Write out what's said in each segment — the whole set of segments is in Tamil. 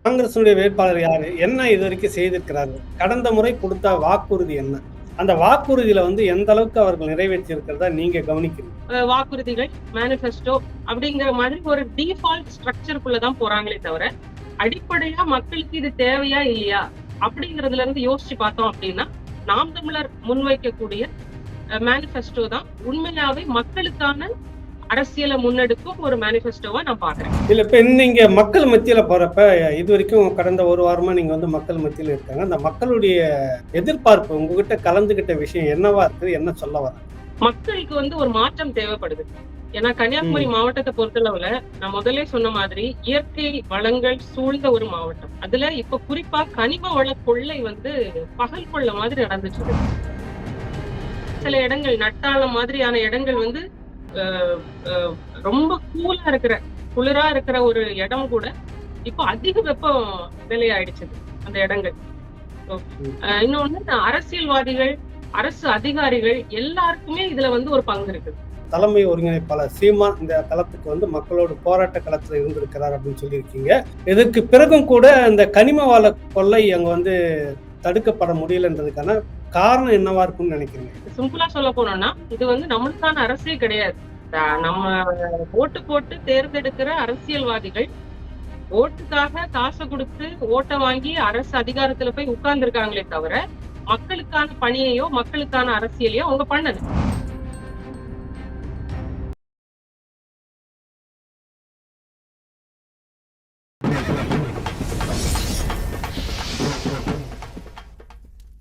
காங்கிரஸுடைய வேட்பாளர் யாரு? என்ன இதுவரைக்கும் செய்திருக்கிறாரு? கடந்த முறை குடுத்த வாக்குறுதி என்ன? அந்த வாக்குறுதியில எந்த அளவுக்கு அவர்கள் நிறைவேற்றி இருக்கிறதா நீங்க கவனிக்கிறீங்க? வாக்குறுதிகள், மேனிஃபெஸ்டோ அப்படிங்கிற மாதிரி ஒரு டிஃபால்ட் ஸ்ட்ரக்சருக்குள்ள தான் போறாங்களே தவிர, அடிப்படையா மக்களுக்கு இது தேவையா இல்லையா அப்படிங்கிறதுல இருந்து யோசிச்சு பார்த்தோம் அப்படின்னா, நாம் தமிழர் முன்வைக்கக்கூடிய மேனிஃபெஸ்டோ தான் உண்மையாவே மக்களுக்கான அரசியலை முன்னெடுக்கும் ஒரு மேனிஃபெஸ்டோவா நான் பாக்குறேன். இல்ல இப்ப நீங்க மக்கள் மத்தியில போறப்ப, இதுவரைக்கும் கடந்த ஒரு வாரமா நீங்க மக்கள் மத்தியில இருக்காங்க. அந்த மக்களுடைய எதிர்பார்ப்பு உங்ககிட்ட கலந்துகிட்ட விஷயம் என்னவா இருக்குது? என்ன சொல்ல வராங்க? மக்களுக்கு ஒரு மாற்றம் தேவைப்படுது. ஏன்னா கன்னியாகுமரி ம். மாவட்டத்தை பொறுத்தளவுல நான் முதல்லே சொன்ன மாதிரி இயற்கை வளங்கள் சூழ்ந்த ஒரு மாவட்டம். அதுல இப்ப குறிப்பா கனிம வள கொள்ளை பகல் கொள்ள மாதிரி நடந்துட்டு இருக்கு. சில இடங்கள் நட்டாளம் மாதிரியான இடங்கள் அஹ், அஹ், ரொம்ப குளிரா இருக்கிற ஒரு இடம் கூட இப்போ அதிக வெப்பம் நிலையாயிடுச்சு அந்த இடங்கள். இன்னொன்னு அரசியல்வாதிகள், அரசு அதிகாரிகள் எல்லாருக்குமே இதுல ஒரு பங்கு இருக்கு. தலைமை ஒருங்கிணைப்பாளர் சீமான் இந்த களத்துக்கு மக்களோட போராட்ட களத்துல இருந்திருக்கிறார் அப்படின்னு சொல்லியிருக்கீங்க. இதற்கு பிறகும் கூட இந்த கனிம வள கொள்ளை அங்க தடுக்கப்பட முடியலன்றதுக்கான காரணம் என்னவா இருக்கும்னு நினைக்கிறீங்க? சிம்பிளா சொல்ல போனோம்னா இது நம்மளுக்கான அரசே கிடையாது. நம்ம ஓட்டு போட்டு தேர்ந்தெடுக்கிற அரசியல்வாதிகள் ஓட்டுக்காக காசை கொடுத்து ஓட்டை வாங்கி அரசு அதிகாரத்துல போய் உட்கார்ந்து இருக்காங்களே தவிர மக்களுக்கான பணியையோ மக்களுக்கான அரசியலையோ அவங்க பண்ணல.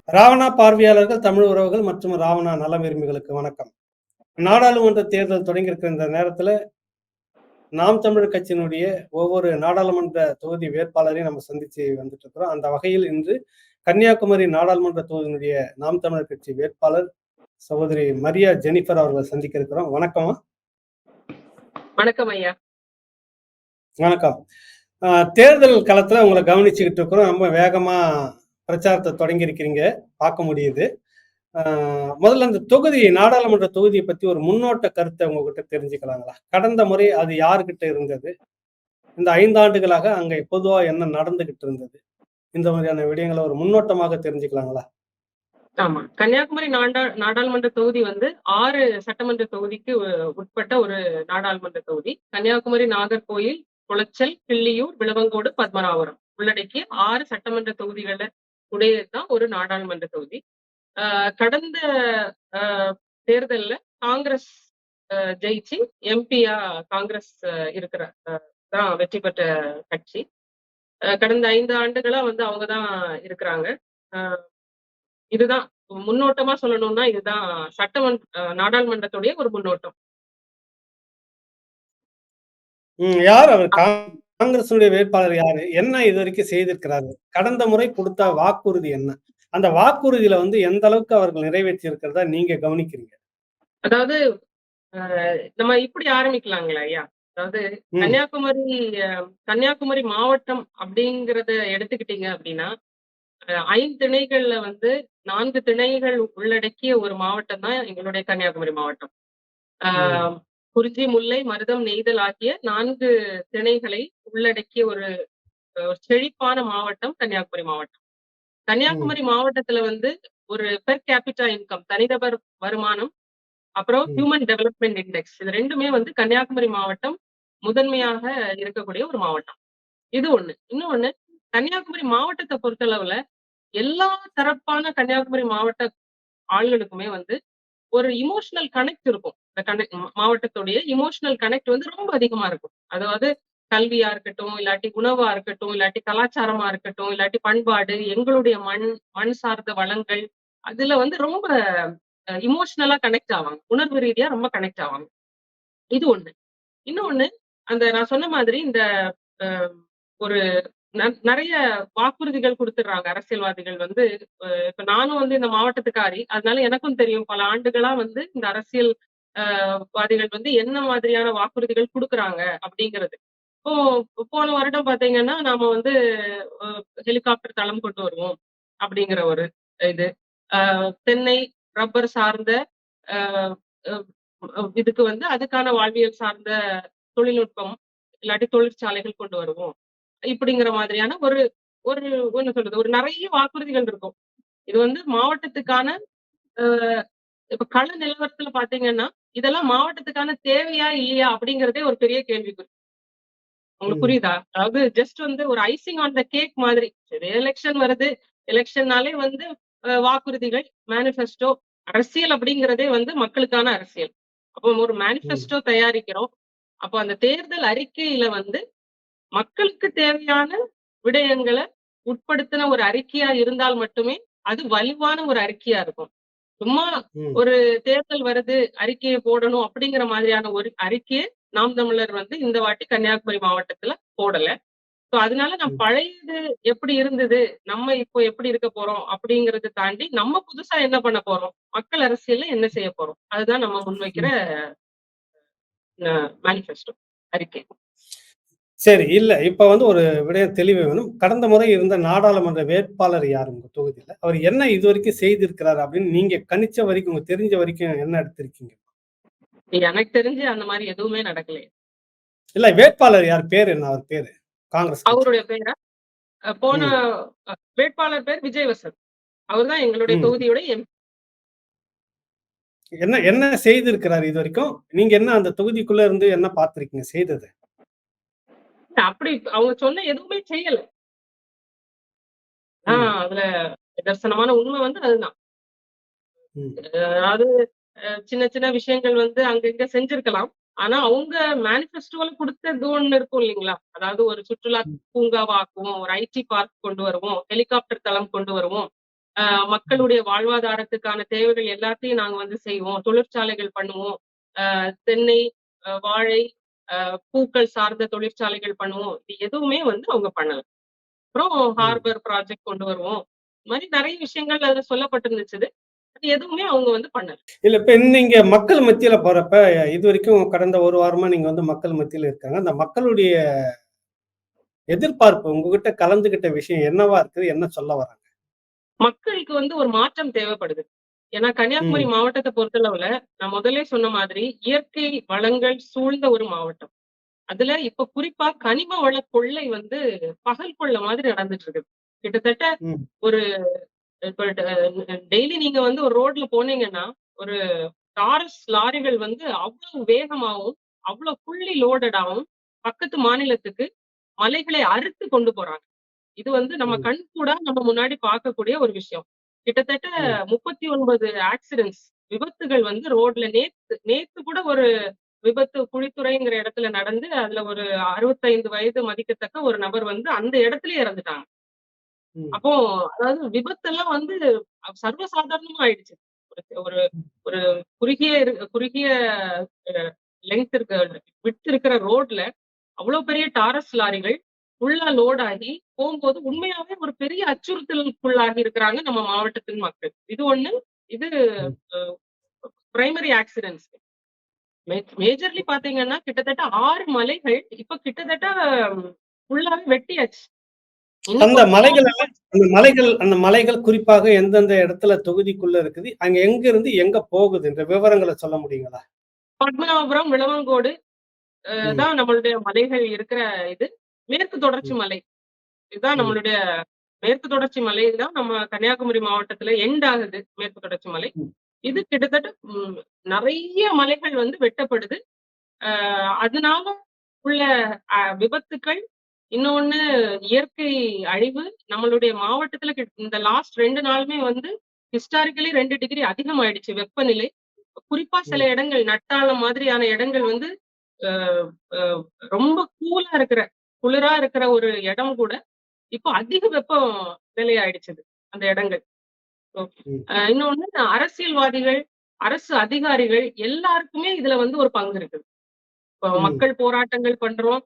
ராவணா பார்வையாளர்கள், தமிழ் உறவுகள் மற்றும் ராவணா நல விரும்பிகளுக்கு வணக்கம். நாடாளுமன்ற தேர்தல் தொடங்கி இருக்கிற இந்த நேரத்துல நாம் தமிழர் கட்சியினுடைய ஒவ்வொரு நாடாளுமன்ற தொகுதி வேட்பாளரையும் நம்ம சந்திச்சு வந்துட்டு இருக்கிறோம். அந்த வகையில் இன்று கன்னியாகுமரி நாடாளுமன்ற தொகுதியினுடைய நாம் தமிழர் கட்சி வேட்பாளர் சகோதரி மரியா ஜெனிஃபர் அவர்களை சந்திக்க இருக்கிறோம். வணக்கம். வணக்கம் ஐயா. வணக்கம். தேர்தல் களத்துல உங்களை கவனிச்சுக்கிட்டு இருக்கிறோம். ரொம்ப வேகமா பிரச்சாரத்தை தொடங்கி இருக்கிறீங்க, பார்க்க முடியுது. முதல்ல அந்த தொகுதி, நாடாளுமன்ற தொகுதியை பத்தி ஒரு முன்னோட்ட கருத்தை உங்ககிட்ட தெரிஞ்சுக்கலாங்களா? கடந்த முறை அது யாருகிட்ட இருந்தது? இந்த 5 ஆண்டுகளாக அங்க பொதுவா என்ன நடந்துகிட்டு இருந்தது? இந்த மாதிரியான விடயங்களை ஒரு முன்னோட்டமாக தெரிஞ்சுக்கலாங்களா? ஆமா. கன்னியாகுமரி நாடாளுமன்ற தொகுதி 6 சட்டமன்ற தொகுதிக்கு உட்பட்ட ஒரு நாடாளுமன்ற தொகுதி. கன்னியாகுமரி, நாகர்கோயில், குளச்சல், கிள்ளியூர், விளவங்கோடு, பத்மநாபபுரம் உள்ளடக்கிய 6 சட்டமன்ற தொகுதிகளை உடையதுதான் ஒரு நாடாளுமன்ற தொகுதி. கடந்த தேர்தல்ல காங்கிரஸ் ஜெயிச்சு எம்பியா காங்கிரஸ் இருக்கிற தான் வெற்றி பெற்ற கட்சி. கடந்த 5 ஆண்டுகளா அவங்கதான் இருக்கிறாங்க. இதுதான் முன்னோட்டமா சொல்லணும்னா இதுதான் நாடாளுமன்றத்துடைய ஒரு முன்னோட்டம். யார் அவர்? காங்கிரசுடைய வேட்பாளர் யாரு? என்ன இதுவரைக்கும் செய்திருக்கிறாரு? கடந்த முறை கொடுத்த வாக்குறுதி என்ன? அந்த வாக்குறுதியில எந்த அளவுக்கு அவர்கள் நிறைவேற்றி இருக்கிறதா நீங்க கவனிக்கிறீங்க? அதாவது நம்ம இப்படி ஆரம்பிக்கலாங்களா ஐயா? அதாவது கன்னியாகுமரி மாவட்டம் அப்படிங்கறத எடுத்துக்கிட்டீங்க அப்படின்னா 5 திணைகள்ல 4 திணைகள் உள்ளடக்கிய ஒரு மாவட்டம் தான் எங்களுடைய கன்னியாகுமரி மாவட்டம். குறிஞ்சி, முல்லை, மருதம், நெய்தல் ஆகிய 4 திணைகளை உள்ளடக்கிய ஒரு செழிப்பான மாவட்டம் கன்னியாகுமரி மாவட்டம். கன்னியாகுமரி மாவட்டத்துல ஒரு பெர் கேபிட்டா இன்கம், தனிநபர் வருமானம், அப்புறம் ஹியூமன் டெவலப்மெண்ட் இண்டெக்ஸ், இது ரெண்டுமே கன்னியாகுமரி மாவட்டம் முதன்மையாக இருக்கக்கூடிய ஒரு மாவட்டம். இது ஒண்ணு. இன்னொன்னு, கன்னியாகுமரி மாவட்டத்தை பொறுத்தளவுல எல்லா தரப்பான கன்னியாகுமரி மாவட்ட ஆள்களுக்குமே ஒரு இமோஷனல் கனெக்ட் இருக்கும். மாவட்டத்துடைய இமோஷனல் கனெக்ட் ரொம்ப அதிகமா இருக்கும். அதாவது கல்வியா இருக்கட்டும், இல்லாட்டி உணவா இருக்கட்டும், இல்லாட்டி கலாச்சாரமா இருக்கட்டும், இல்லாட்டி பண்பாடு, எங்களுடைய மண் சார்ந்த வளங்கள், அதுல ரொம்ப இமோஷனலா கனெக்ட் ஆவாங்க. உணர்வு ரீதியா ரொம்ப கனெக்ட் ஆவாங்க. இது ஒண்ணு. இன்னொன்னு, நான் சொன்ன மாதிரி இந்த ஒரு நிறைய வாக்குறுதிகள் குடுத்துடுறாங்க அரசியல்வாதிகள். இப்ப நானும் இந்த மாவட்டத்துக்காரி. அதனால எனக்கும் தெரியும் பல ஆண்டுகளா இந்த அரசியல் வாதிகள் என்ன மாதிரியான வாக்குறுதிகள் குடுக்குறாங்க அப்படிங்கிறது. இப்போ போன வருடம் பாத்தீங்கன்னா நாம ஹெலிகாப்டர் தளம் கொண்டு வருவோம் அப்படிங்கிற ஒரு இது. தென்னை, ரப்பர் சார்ந்த இதுக்கு அதுக்கான வாழ்வியல் சார்ந்த தொழில்நுட்பம் இல்லாட்டி தொழிற்சாலைகள் கொண்டு வருவோம் இப்படிங்கிற மாதிரியான ஒரு ஒரு என்ன சொல்றது? ஒரு நெறைய வாக்குறுதிகள் இருக்கும். இது வந்து மாவட்டத்துக்கான அ இப்ப கள நிலவரத்துல பார்த்தீங்கன்னா, இதெல்லாம் மாவட்டத்துக்கான தேவையா? இல்லையா? அப்படிங்கிறதே ஒரு பெரிய கேள்விக்குறி. உங்களுக்கு ம். புரியுதா? அதாவது ஜஸ்ட் வந்து ஒரு ஐசிங் ஆன் த கேக் மாதிரி. சரி எலக்ஷன் வருது. எலக்ஷன்னாலே வந்து வாக்குறுதிகள், மேனிஃபெஸ்டோ அரசியல் அப்படிங்கிறதே வந்து மக்களுக்கான அரசியல். அப்போ ஒரு ம். மேனிஃபெஸ்டோ தயாரிக்கிறோம். அப்போ அந்த தேர்தல் அறிக்கையில வந்து மக்களுக்கு தேவையான விடயங்கள உட்படுத்தின ஒரு அறிக்கையா இருந்தால் மட்டுமே, அது வலுவான ஒரு அறிக்கையா இருக்கும். சும்மா ம். ஒரு தேர்தல் வருது, அறிக்கைய போடணும் அப்படிங்கிற மாதிரியான ஒரு அறிக்கைய நாம் தமிழர் வந்து இந்த வாட்டி கன்னியாகுமரி மாவட்டத்துல போடல. சோ அதனால நான் ம். பழையது எப்படி இருந்தது, நம்ம இப்போ எப்படி இருக்க போறோம் அப்படிங்கிறத தாண்டி, நம்ம புதுசா என்ன பண்ண போறோம்? மக்கள் அரசியல்ல என்ன செய்ய போறோம்? அதுதான் நம்ம முன்வைக்கிற ம். மேனிஃபெஸ்டோ அறிக்கை. சரி. இல்ல. இப்ப வந்து ஒரு விடயம் தெளிவு வேணும். கடந்த முறை இருந்த நாடாளுமன்ற வேட்பாளர் யார் உங்க தொகுதியில? அவர் என்ன இதுவரைக்கும் செய்திருக்கிறார் அப்படின்னு நீங்க கணிச்ச வரைக்கும், உங்களுக்கு தெரிஞ்ச வரைக்கும் என்ன எடுத்திருக்கீங்க? எனக்கு தெரிஞ்சு அந்த மாரி எதுவுமே நடக்கலையே. இல்ல வேட்பாளர் யார்? பேரு என்ன அவர் பேரு? காங்கிரஸ் கட்சியில. அவருடைய பேரா? போன ம். வேட்பாளர் பேர் விஜய் வசந்த். அவர் தான் எங்களுடைய ம். தொகுதியோட என்ன என்ன செய்திருக்கிறார் இதுவரைக்கும்? நீங்க என்ன அந்த தொகுதிக்குள்ள இருந்து என்ன பார்த்திருக்கீங்க செய்தது? அப்படி அவங்க சொன்ன எதுவுமே செய்யல. ம். அதுல நிதர்சனமான உண்மை வந்து அதுதான். ம். அதாவது சின்ன சின்ன விஷயங்கள் வந்து அங்க இங்க செஞ்சிருக்கலாம். ஆனா அவங்க மேனிஃபெஸ்டோல குடுத்தது ஒண்ணு இருக்கும் இல்லைங்களா? அதாவது ஒரு சுற்றுலா ம். பூங்காவா ஆக்குவோம், ஒரு ஐடி பார்க் கொண்டு வருவோம், ஹெலிகாப்டர் தளம் கொண்டு வருவோம். ம். மக்களுடைய வாழ்வாதாரத்துக்கான தேவைகள் எல்லாத்தையும் நாங்க வந்து செய்வோம். தொழிற்சாலைகள் பண்ணுவோம். தென்னை, வாழை, பூக்கள் சார்ந்த தொழிற்சாலைகள் பண்ணுவோம். இது எதுவுமே வந்து அவங்க பண்ணல. அப்புறம் ம். ஹார்பர் ப்ராஜெக்ட் கொண்டு வருவோம். இந்த மாரி நெறைய விஷயங்கள் அதுல சொல்லப்பட்டிருந்துச்சு. அது எதுவுமே அவங்க வந்து பண்ணல. இல்ல இப்ப நீங்க மக்கள் மத்தியில போறப்ப, இதுவரைக்கும் கடந்த 1 வாரமா நீங்க வந்து மக்கள் மத்தியில இருக்காங்க. அந்த மக்களுடைய எதிர்பார்ப்பு உங்ககிட்ட கலந்துகிட்ட விஷயம் என்னவா இருக்குது? என்ன சொல்ல வராங்க? மக்களுக்கு வந்து ஒரு மாற்றம் தேவைப்படுது. ஏன்னா கன்னியாகுமரி ம். மாவட்டத்த பொறுத்தளவுல, நான் முதல்லயே சொன்ன மாதிரி இயற்கை வளங்கள் சூழ்ந்த ஒரு மாவட்டம். அதுல இப்ப குறிப்பா கனிம வள கொள்ளை வந்து பகல் கொள்ள மாதிரி நடந்துட்டு இருக்குது. கிட்டத்தட்ட ம். ஒரு இப்ப டெய்லி நீங்க வந்து ஒரு ரோட்ல போனீங்கன்னா, ஒரு டாரஸ் லாரிகள் வந்து அவ்வளவு வேகமாவும், அவ்வளவு ஃபுல்லி லோடடாவும் பக்கத்து மாநிலத்துக்கு மலைகளை அறுத்து கொண்டு போறாங்க. இது வந்து நம்ம ம். கண்கூடா நம்ம முன்னாடி பார்க்கக்கூடிய ஒரு விஷயம். கிட்டத்தட்ட ம். 39 ஆக்சிடென்ட்ஸ் விபத்துகள் வந்து ரோட்ல நேத்து நேத்து கூட ஒரு விபத்து குழித்துறைங்கிற இடத்துல நடந்து, அதுல ஒரு 65 வயது மதிக்கத்தக்க ஒரு நபர் வந்து அந்த இடத்திலேயே இறந்துட்டாங்க. ம். அப்போ அதாவது விபத்தெல்லாம் வந்து சர்வசாதாரணமா ஆயிடுச்சு. ஒரு ஒரு ஒரு குறுகிய லெங்த் இருக்க விட்த் இருக்கிற ரோட்ல அவ்ளோ பெரிய டாரஸ் லாரிகள் ஃபுல்லா லோட் ஆகி போம்போது உண்மையாவே ஒரு பெரிய அச்சுறுத்தலுக்குள்ளாகி இருக்கிறாங்க நம்ம மாவட்டத்தின் மக்கள். இது ஒண்ணு. இது ம். அ பிரைமரி ஆக்சிடென்ட்ஸ். மேஜர்லி பார்த்தீங்கன்னா, கிட்டத்தட்ட 6 மலைகள் இப்ப கிட்டத்தட்ட ஃபுல்லாவே வெட்டியாச்சு. இன்னும் அந்த கொஞ்ச மலைகள் நாள்ல எல்லாம் அந்த மலைகள் குறிப்பாக எந்தெந்த இடத்துல தொகுதிக்குள்ள இருக்குது? அங்க எங்கிருந்து எங்க போகுது? என்ற விவரங்கள சொல்ல முடியுங்களா? பத்மநாபபுரம், விளவங்கோடு ம். தான் நம்மளுடைய மலைகள் இருக்கிற இது. மேற்கு தொடர்ச்சி ம். மலை. இதுதான் ம். நம்மளுடைய மேற்கு தொடர்ச்சி மலை தான் நம்ம கன்னியாகுமரி மாவட்டத்துல எண்ட் ஆகுது மேற்கு தொடர்ச்சி மலை. ம். இது கிட்டத்தட்ட நெறைய மலைகள் வந்து வெட்டப்படுது. அ அதனால உள்ள விபத்துக்கள், இன்னொன்னு இயற்கை அழிவு. நம்மளுடைய மாவட்டத்துல இந்த லாஸ்ட் 2 நாளுமே வந்து ஹிஸ்டாரிக்கலி 2 டிகிரி அதிகமாயிடுச்சு வெப்பநிலை. குறிப்பா சில ம். இடங்கள் நட்டாலம் மாதிரியான இடங்கள் வந்து அ அ ரொம்ப கூலா இருக்கிற, குளிரா இருக்கிற ஒரு இடம் கூட இப்போ அதிக வெப்பம் நிலை ஆயிடுச்சுது அந்த இடங்கள். ஓ. ம். இன்னொன்னு அரசியல்வாதிகள், அரசு அதிகாரிகள் எல்லாருக்குமே இதுல வந்து ஒரு பங்கு இருக்குது. இப்போ ம். மக்கள் போராட்டங்கள் பண்றோம்.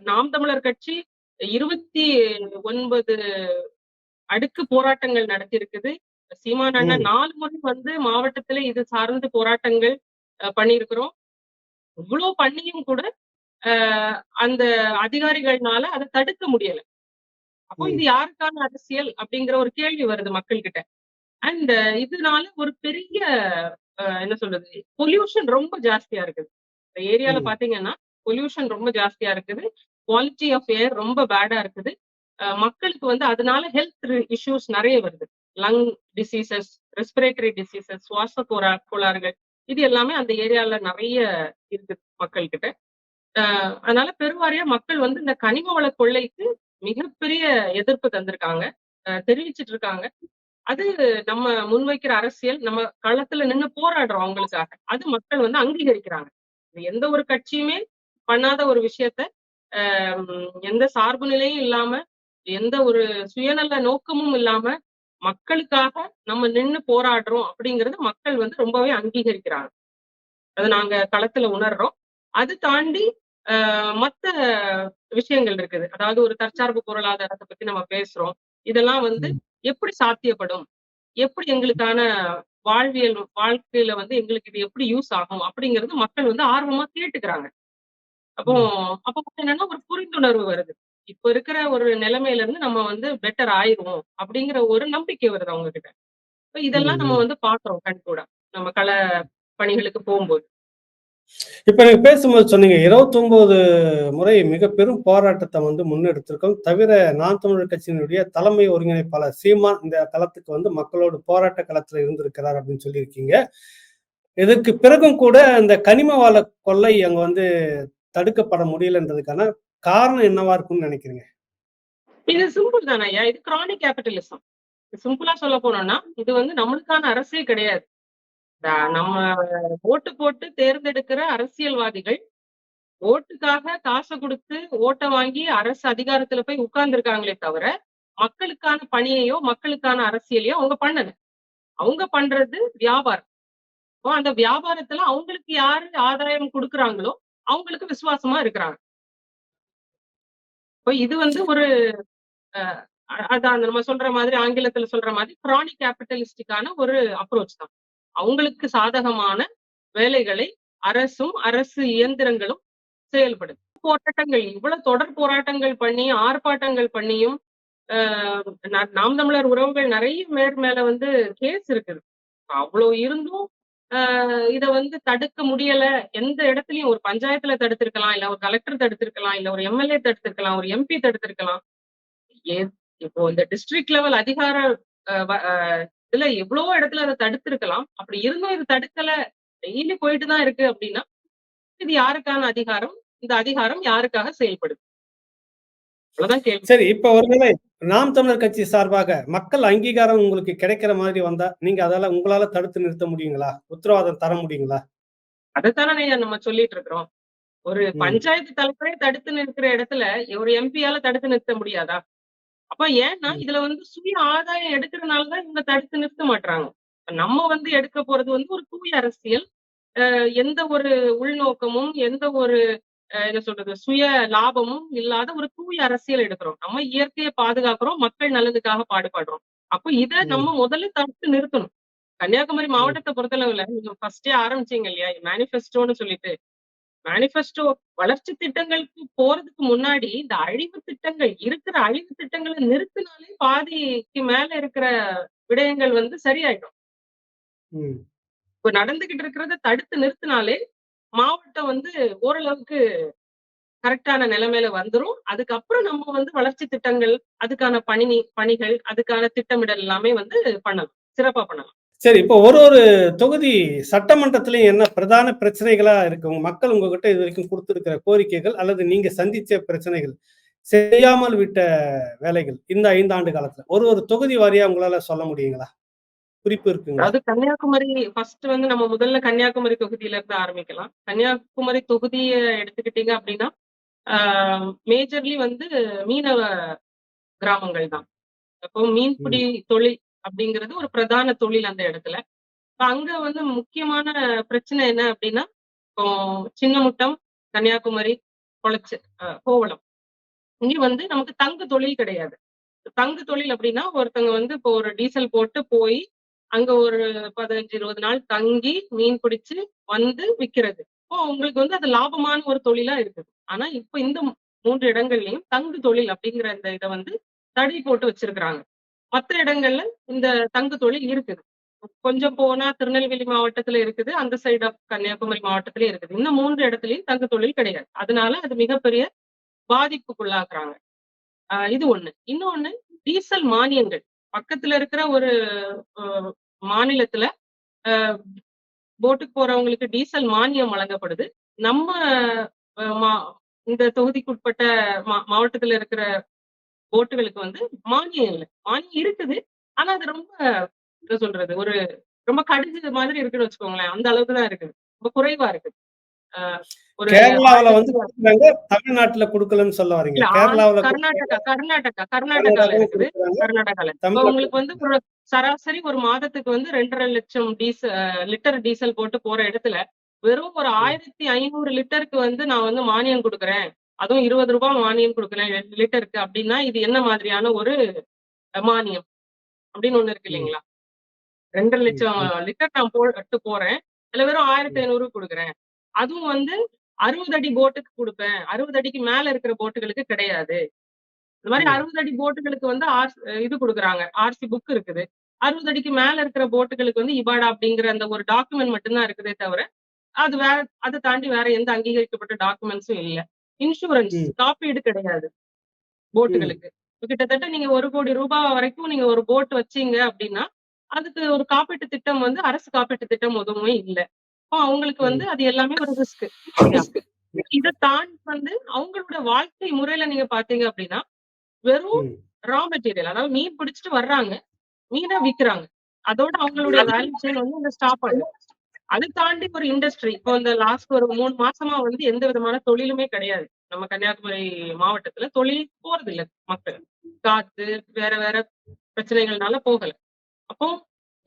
நாம் தமிழர் கட்சி 29 அடுக்கு போராட்டங்கள் நடத்தியிருக்குது. சீமான் அண்ணன் ம். 4 முறை வந்து மாவட்டத்தில இது சார்ந்து போராட்டங்கள் பண்ணியிருக்கிறோம். இவ்ளோ பண்ணியும் கூட அ அந்த அதிகாரிகள்னால அத தடுக்க முடியல. அப்போ இது ம். யாருக்கான அரசியல்? அப்படிங்கிற ஒரு கேள்வி வருது மக்கள்கிட்ட. அண்ட் இதனால ஒரு பெரிய என்ன சொல்றது? பொல்யூஷன் ரொம்ப ஜாஸ்தியா இருக்குது. இந்த ஏரியால ம். பார்த்தீங்கன்னா, பொல்யூஷன் ரொம்ப ஜாஸ்தியா இருக்குது. குவாலிட்டி ஆஃப் ஏர் ரொம்ப பேடா இருக்குது. மக்களுக்கு வந்து அதனால ஹெல்த் இஷ்யூஸ் நெறைய வருது. லங் டிசீசஸ், ரெஸ்பிரேட்டரி டிசீசஸ், சுவாச கோளாறுகள் இது எல்லாமே அந்த ஏரியால நெறைய இருக்குது மக்கள் கிட்ட. அதனால பெருவாரியா மக்கள் வந்து இந்த கனிம வள கொள்ளைக்கு மிகப்பெரிய எதிர்ப்பு தந்திருக்காங்க. தெரிவிச்சுட்டு இருக்காங்க. அது நம்ம முன்வைக்கிற அரசியல், நம்ம களத்துல நின்னு போராடுறோம் அவங்களுக்காக. அது மக்கள் வந்து அங்கீகரிக்கிறாங்க. எந்த ஒரு கட்சியுமே பண்ணாத ஒரு விஷயத்த, எந்த சார்பு நிலையும் இல்லாம, எந்த ஒரு சுயநல நோக்கமும் இல்லாம, மக்களுக்காக நம்ம நின்னு போராடுறோம் அப்படிங்கிறது மக்கள் வந்து ரொம்பவே அங்கீகரிக்கிறாங்க. அத நாங்க களத்துல உணர்றோம். அது தாண்டி மத்த விஷயங்கள் இருக்குது. அதாவது ஒரு தற்சார்பு பொருளாதாரத்த பத்தி நம்ம பேசுறோம். இதெல்லாம் வந்து ம். எப்படி சாத்தியப்படும்? எப்படி எங்களுக்கான வாழ்க்கையில வந்து எங்களுக்கு இது எப்படி யூஸ் ஆகும்? அப்படிங்கிறது மக்கள் வந்து ஆர்வமா கேட்டுக்கிறாங்க. அப்போ ம். அப்போ வந்து என்னன்னா ஒரு புரிந்துணர்வு வருது. இப்ப இருக்கிற ஒரு நிலைமையில இருந்து நம்ம வந்து பெட்டர் ஆயிருவோம் அப்படிங்கிற ஒரு நம்பிக்கை வருது அவங்க கிட்ட. இப்ப ம். இதெல்லாம் நம்ம ம். வந்து பார்க்கிறோம் கண்கூடா. நம்ம கள பணிகளுக்கு போம்போது. இப்ப நீங்க பேசும்போது சொன்னீங்க, 29 முறை மிக பெரும் போராட்டத்த வந்து முன்னெடுத்திருக்கோம். தவிர நாம் தமிழர் கட்சியினுடைய தலைமை ஒருங்கிணைப்பாளர் சீமான் இந்த களத்துக்கு வந்து மக்களோடு போராட்ட களத்துல இருந்திருக்கிறார் அப்படின்னு சொல்லியிருக்கீங்க. இதற்கு பிறகும் கூட இந்த கனிம வள கொள்ளை அங்க வந்து தடுக்கப்பட முடியலன்றதுக்கான காரணம் என்னவா இருக்கும்னு நினைக்கிறீங்க? இது சிம்பிள் தான ஐயா. இது கிரானிக் கேபிட்டலிசம். சிம்பிளா சொல்ல போனோம்னா, இது வந்து நம்மளுக்கான அரசே கிடையாது. நம்ம ஓட்டு போட்டு தேர்ந்தெடுக்கிற அரசியல்வாதிகள், ஓட்டுக்காக காச குடுத்து ஓட்ட வாங்கி அரசு அதிகாரத்துல போய் உட்கார்ந்திருக்காங்களே தவிர, மக்களுக்கான பணியையோ, மக்களுக்கான அரசியலையோ அவங்க பண்ணல. அவங்க பண்றது வியாபாரம். அப்போ அந்த வியாபாரத்துல அவங்களுக்கு யாரு ஆதாயம் குடுக்குறாங்களோ, அவங்களுக்கு விசுவாசமா இருக்கிறாங்க. இப்ப இது வந்து ஒரு அ அதான் நம்ம சொல்ற மாதிரி ஆங்கிலத்துல சொல்ற மாதிரி கிரானிக் கேபிட்டலிஸ்டிக்கான ஒரு அப்ரோச் தான். அவங்களுக்கு சாதகமான வேலைகளை அரசும், அரசு இயந்திரங்களும் செயல்படுது. போராட்டங்கள் இவ்வளவு தொடர் போராட்டங்கள் பண்ணி, ஆர்ப்பாட்டங்கள் பண்ணியும், அ நாம் தமிழர் உறவுகள் நெறைய மேல வந்து கேஸ் இருக்குது. அவ்ளோ இருந்தும், இத வந்து தடுக்க முடியல. எந்த இடத்துலயும் ஒரு பஞ்சாயத்துல தடுத்திருக்கலாம், இல்ல ஒரு கலெக்டர் தடுத்திருக்கலாம், இல்ல ஒரு எம்எல்ஏ தடுத்திருக்கலாம், ஒரு எம்பி தடுத்திருக்கலாம். ஏ இப்போ இந்த டிஸ்ட்ரிக்ட் லெவல் அதிகார அ வ அ இதுல எவ்வளவோ இடத்துல அத தடுத்திருக்கலாம். அப்படி இருந்தும் இது தடுக்கல. டெய்லி போயிட்டு தான் இருக்கு அப்படின்னா, இது யாருக்கான அதிகாரம்? இந்த அதிகாரம் யாருக்காக செயல்படுது? அவ்வளவுதான் கேள்வி. சரி, இப்ப ஒருவேளை நாம் தமிழர் கட்சி சார்பாக மக்கள் அங்கீகாரம் உங்களுக்கு கிடைக்கிற மாதிரி வந்தா, நீங்க உங்களால தடுத்து நிறுத்த முடியுங்களா? உத்தரவாதம் தர முடியுங்களா? அதத்தானே நம்ம சொல்லிட்டு இருக்கிறோம். ஒரு ம். பஞ்சாயத்து தலைவரே தடுத்து நிறுத்துற இடத்துல, ஒரு எம்பியால தடுத்து நிறுத்த முடியாதா? அப்ப ஏன்னா, ம். இதுல வந்து சுய ஆதாயம் எடுக்கிறனால தான் இவங்க தடுத்து நிறுத்த மாட்றாங்க. நம்ம வந்து எடுக்க போறது வந்து ஒரு தூய அரசியல். எந்த ஒரு உள்நோக்கமும், எந்த ஒரு என்ன சொல்றது? சுய லாபமும் இல்லாத ஒரு தூய அரசியல் எடுக்கிறோம். நம்ம இயற்கைய பாதுகாக்கிறோம். மக்கள் நலனுக்காக பாடுபடுறோம். அப்ப இத நம்ம ம். முதல்ல தடுத்து நிறுத்தணும். கன்னியாகுமரி ம். மாவட்டத்த பொறுத்தளவுல நீங்க ஃபர்ஸ்ட்டே ஆரம்பிச்சீங்க இல்லையா? மேனிஃபெஸ்டோன்னு சொல்லிட்டு. மேனிஃபெஸ்டோ வளர்ச்சி திட்டங்களுக்கு போறதுக்கு முன்னாடி, இந்த அழிவு திட்டங்கள் இருக்கிற அழிவு திட்டங்கள நிறுத்தினாலே பாதிக்கு மேல இருக்கிற விடயங்கள் வந்து சரியாயிடும். ம். இப்ப நடந்துகிட்டு இருக்கிறத தடுத்து நிறுத்தினாலே, மாவட்டம் வந்து ஓரளவுக்கு கரெக்ட்டான நிலைமையில வந்துரும். அதுக்கப்புறம் நம்ம வந்து வளர்ச்சி திட்டங்கள், அதுக்கான பணிகள், அதுக்கான திட்டமிடல் எல்லாமே வந்து பண்ணலாம். சிறப்பா பண்ணலாம். சரி, இப்போ ஒரு ஒரு தொகுதி சட்டமன்றத்திலயும் என்ன பிரதான பிரச்சனைகளா இருக்கு? உங்க மக்கள் உங்ககிட்ட இதுவரைக்கும் குடுத்திருக்கிற கோரிக்கைகள் அல்லது நீங்க சந்திச்ச பிரச்சனைகள், செய்யாமல் விட்ட வேலைகள் இந்த 5 ஆண்டு காலத்துல. ஒரு ஒரு தொகுதி வாரியா உங்களால சொல்ல முடியுங்களா? குறிப்பு இருக்குங்களா? அதாவது கன்னியாகுமரி ஃபர்ஸ்ட் வந்து நம்ம முதல்ல கன்னியாகுமரி தொகுதியில இருந்து ஆரம்பிக்கலாம். கன்னியாகுமரி தொகுதிய எடுத்துக்கிட்டீங்க அப்படின்னா, ஆ மேஜர்லி வந்து மீனவ கிராமங்கள் தான். அப்போ மீன்பிடி ம். தொழில் அப்படிங்கிறது ஒரு பிரதான தொழில் அந்த இடத்துல. இப்ப அங்க வந்து முக்கியமான பிரச்சனை என்ன அப்படின்னா, இப்போ சின்னமுட்டம், கன்னியாகுமரி, கோவளம். இங்க வந்து நமக்கு தங்கு தொழில் கிடையாது. தங்கு தொழில் அப்படின்னா, ஒருத்தங்க வந்து இப்போ ஒரு டீசல் போட்டு போய், அங்க ஒரு 15, 20 நாள் தங்கி, மீன் பிடிச்சு வந்து விக்கிறது. இப்போ உங்களுக்கு வந்து அது லாபமான ஒரு தொழிலா இருக்குது. ஆனா, இப்ப இந்த 3 இடங்கள்லயும் தங்கு தொழில் அப்படிங்கிற இந்த இத வந்து தடை போட்டு வச்சிருக்கிறாங்க. மத்த இடங்கள்ல இந்த தங்கு தொழில் இருக்குது. கொஞ்சம் போனா திருநெல்வேலி மாவட்டத்துல இருக்குது. அந்த சைடு ஆஃப் கன்னியாகுமரி மாவட்டத்திலயும் இருக்குது. இன்னும் 3 இடத்துலயும் தங்கு தொழில் கிடையாது. அதனால அது மிகப்பெரிய பாதிப்புக்குள்ளாக்குறாங்க. இது ஒண்ணு. இன்னொன்னு டீசல் மானியங்கள். பக்கத்துல இருக்கிற ஒரு அ மாநிலத்துல அ போட்டுக்கு போறவங்களுக்கு டீசல் மானியம் வழங்கப்படுது. நம்ம அ மா இந்த தொகுதிக்குட்பட்ட மாவட்டத்துல இருக்கிற போட்டுகளுக்கு வந்து மானியம் இல்ல. மானியம் இருக்குது. ஆனா அது ரொம்ப என்ன சொல்றது? ஒரு ரொம்ப கடிஞ்சது மாதிரி இருக்குன்னு வச்சுக்கோங்களேன். அந்த அளவுக்கு தான் இருக்குது. ரொம்ப குறைவா இருக்குது. அ ஒரு கேரளாவுல 1000 வந்து குடுக்குறாங்க. தமிழ்நாட்டுல குடுக்கலன்னு சொல்ல வர்றீங்க. இல்ல கேரளாவுல கர்நாடகால கர்நாடகாவுல இருக்குது. குடுக்குறாங்க. கர்நாடகால. இப்ப தமிழ்ல உங்களுக்கு வந்து ஒரு சராசரி ஒரு மாதத்துக்கு வந்து 2,50,000 லிட்டர் டீசல் போட்டு போற இடத்துல, வெறும் ஒரு ம். 1,500 லிட்டருக்கு வந்து நான் வந்து மானியம் குடுக்குறேன். அதுவும் ரூ. 20 மானியம் குடுக்குறேன் லிட்டருக்கு அப்டின்னா, இது என்ன மாதிரியான ஒரு மானியம்? அப்டின்னு ஒண்ணு இருக்கு ம். இல்லைங்களா? ம். 2,50,000 ம். லிட்டர் நான் போட்டு போறேன். அதுல வெறும் ம். 1,500 குடுக்குறேன். அதுவும் வந்து 60 அடி போட்டுக்கு குடுப்பேன். 60 அடிக்கு மேல இருக்கிற போட்டுகளுக்கு கிடையாது. இந்த மாரி ம். 60 அடி போட்டுகளுக்கு வந்து இது குடுக்குறாங்க. ஆர்சி புக் இருக்குது. 60 அடிக்கு மேல இருக்கிற போட்டுகளுக்கு வந்து இபாடா அப்படிங்கிற அந்த ஒரு டாக்குமெண்ட் மட்டும் தான் இருக்குதே தவிர, அது வேற அத தாண்டி வேற எந்த அங்கீகரிக்கப்பட்ட டாக்குமெண்ட்ஸும் இல்ல. இன்சூரன்ஸ் ம். காப்பீடு கிடையாது ம். போட்டுகளுக்கு. இப்ப கிட்டத்தட்ட நீங்க ரூ. 1,00,00,000 வரைக்கும் நீங்க ஒரு போட் வச்சீங்க அப்படின்னா, அதுக்கு ஒரு காப்பீட்டு திட்டம் வந்து அரசு காப்பீட்டு திட்டம் எதுவுமே இல்ல. அப்போ அவங்களுக்கு வந்து ம். அது எல்லாமே ஒரு ரிஸ்க் இல்லையா? இத தாண்டி வந்து அவங்களோட வாழ்க்கை முறையில நீங்க பார்த்தீங்க அப்படின்னா, வெறும் ம். ரா மெட்டீரியல் அதாவது மீன் பிடிச்சுட்டு வர்றாங்க. மீன விக்கிறாங்க. அதோட அவங்களுடைய வேல்யூ செயின் வந்து அங்க ஸ்டாப் ஆகுது. அத தாண்டி ஒரு இண்டஸ்ட்ரி இப்போ இந்த லாஸ்ட் ஒரு 3 மாசமா வந்து எந்த விதமான தொழிலுமே கிடையாது. நம்ம கன்னியாகுமரி மாவட்டத்துல தொழில் போறதில்ல மக்கள். காத்து வேற வேற பிரச்சனைகள்னால போகல. அப்போ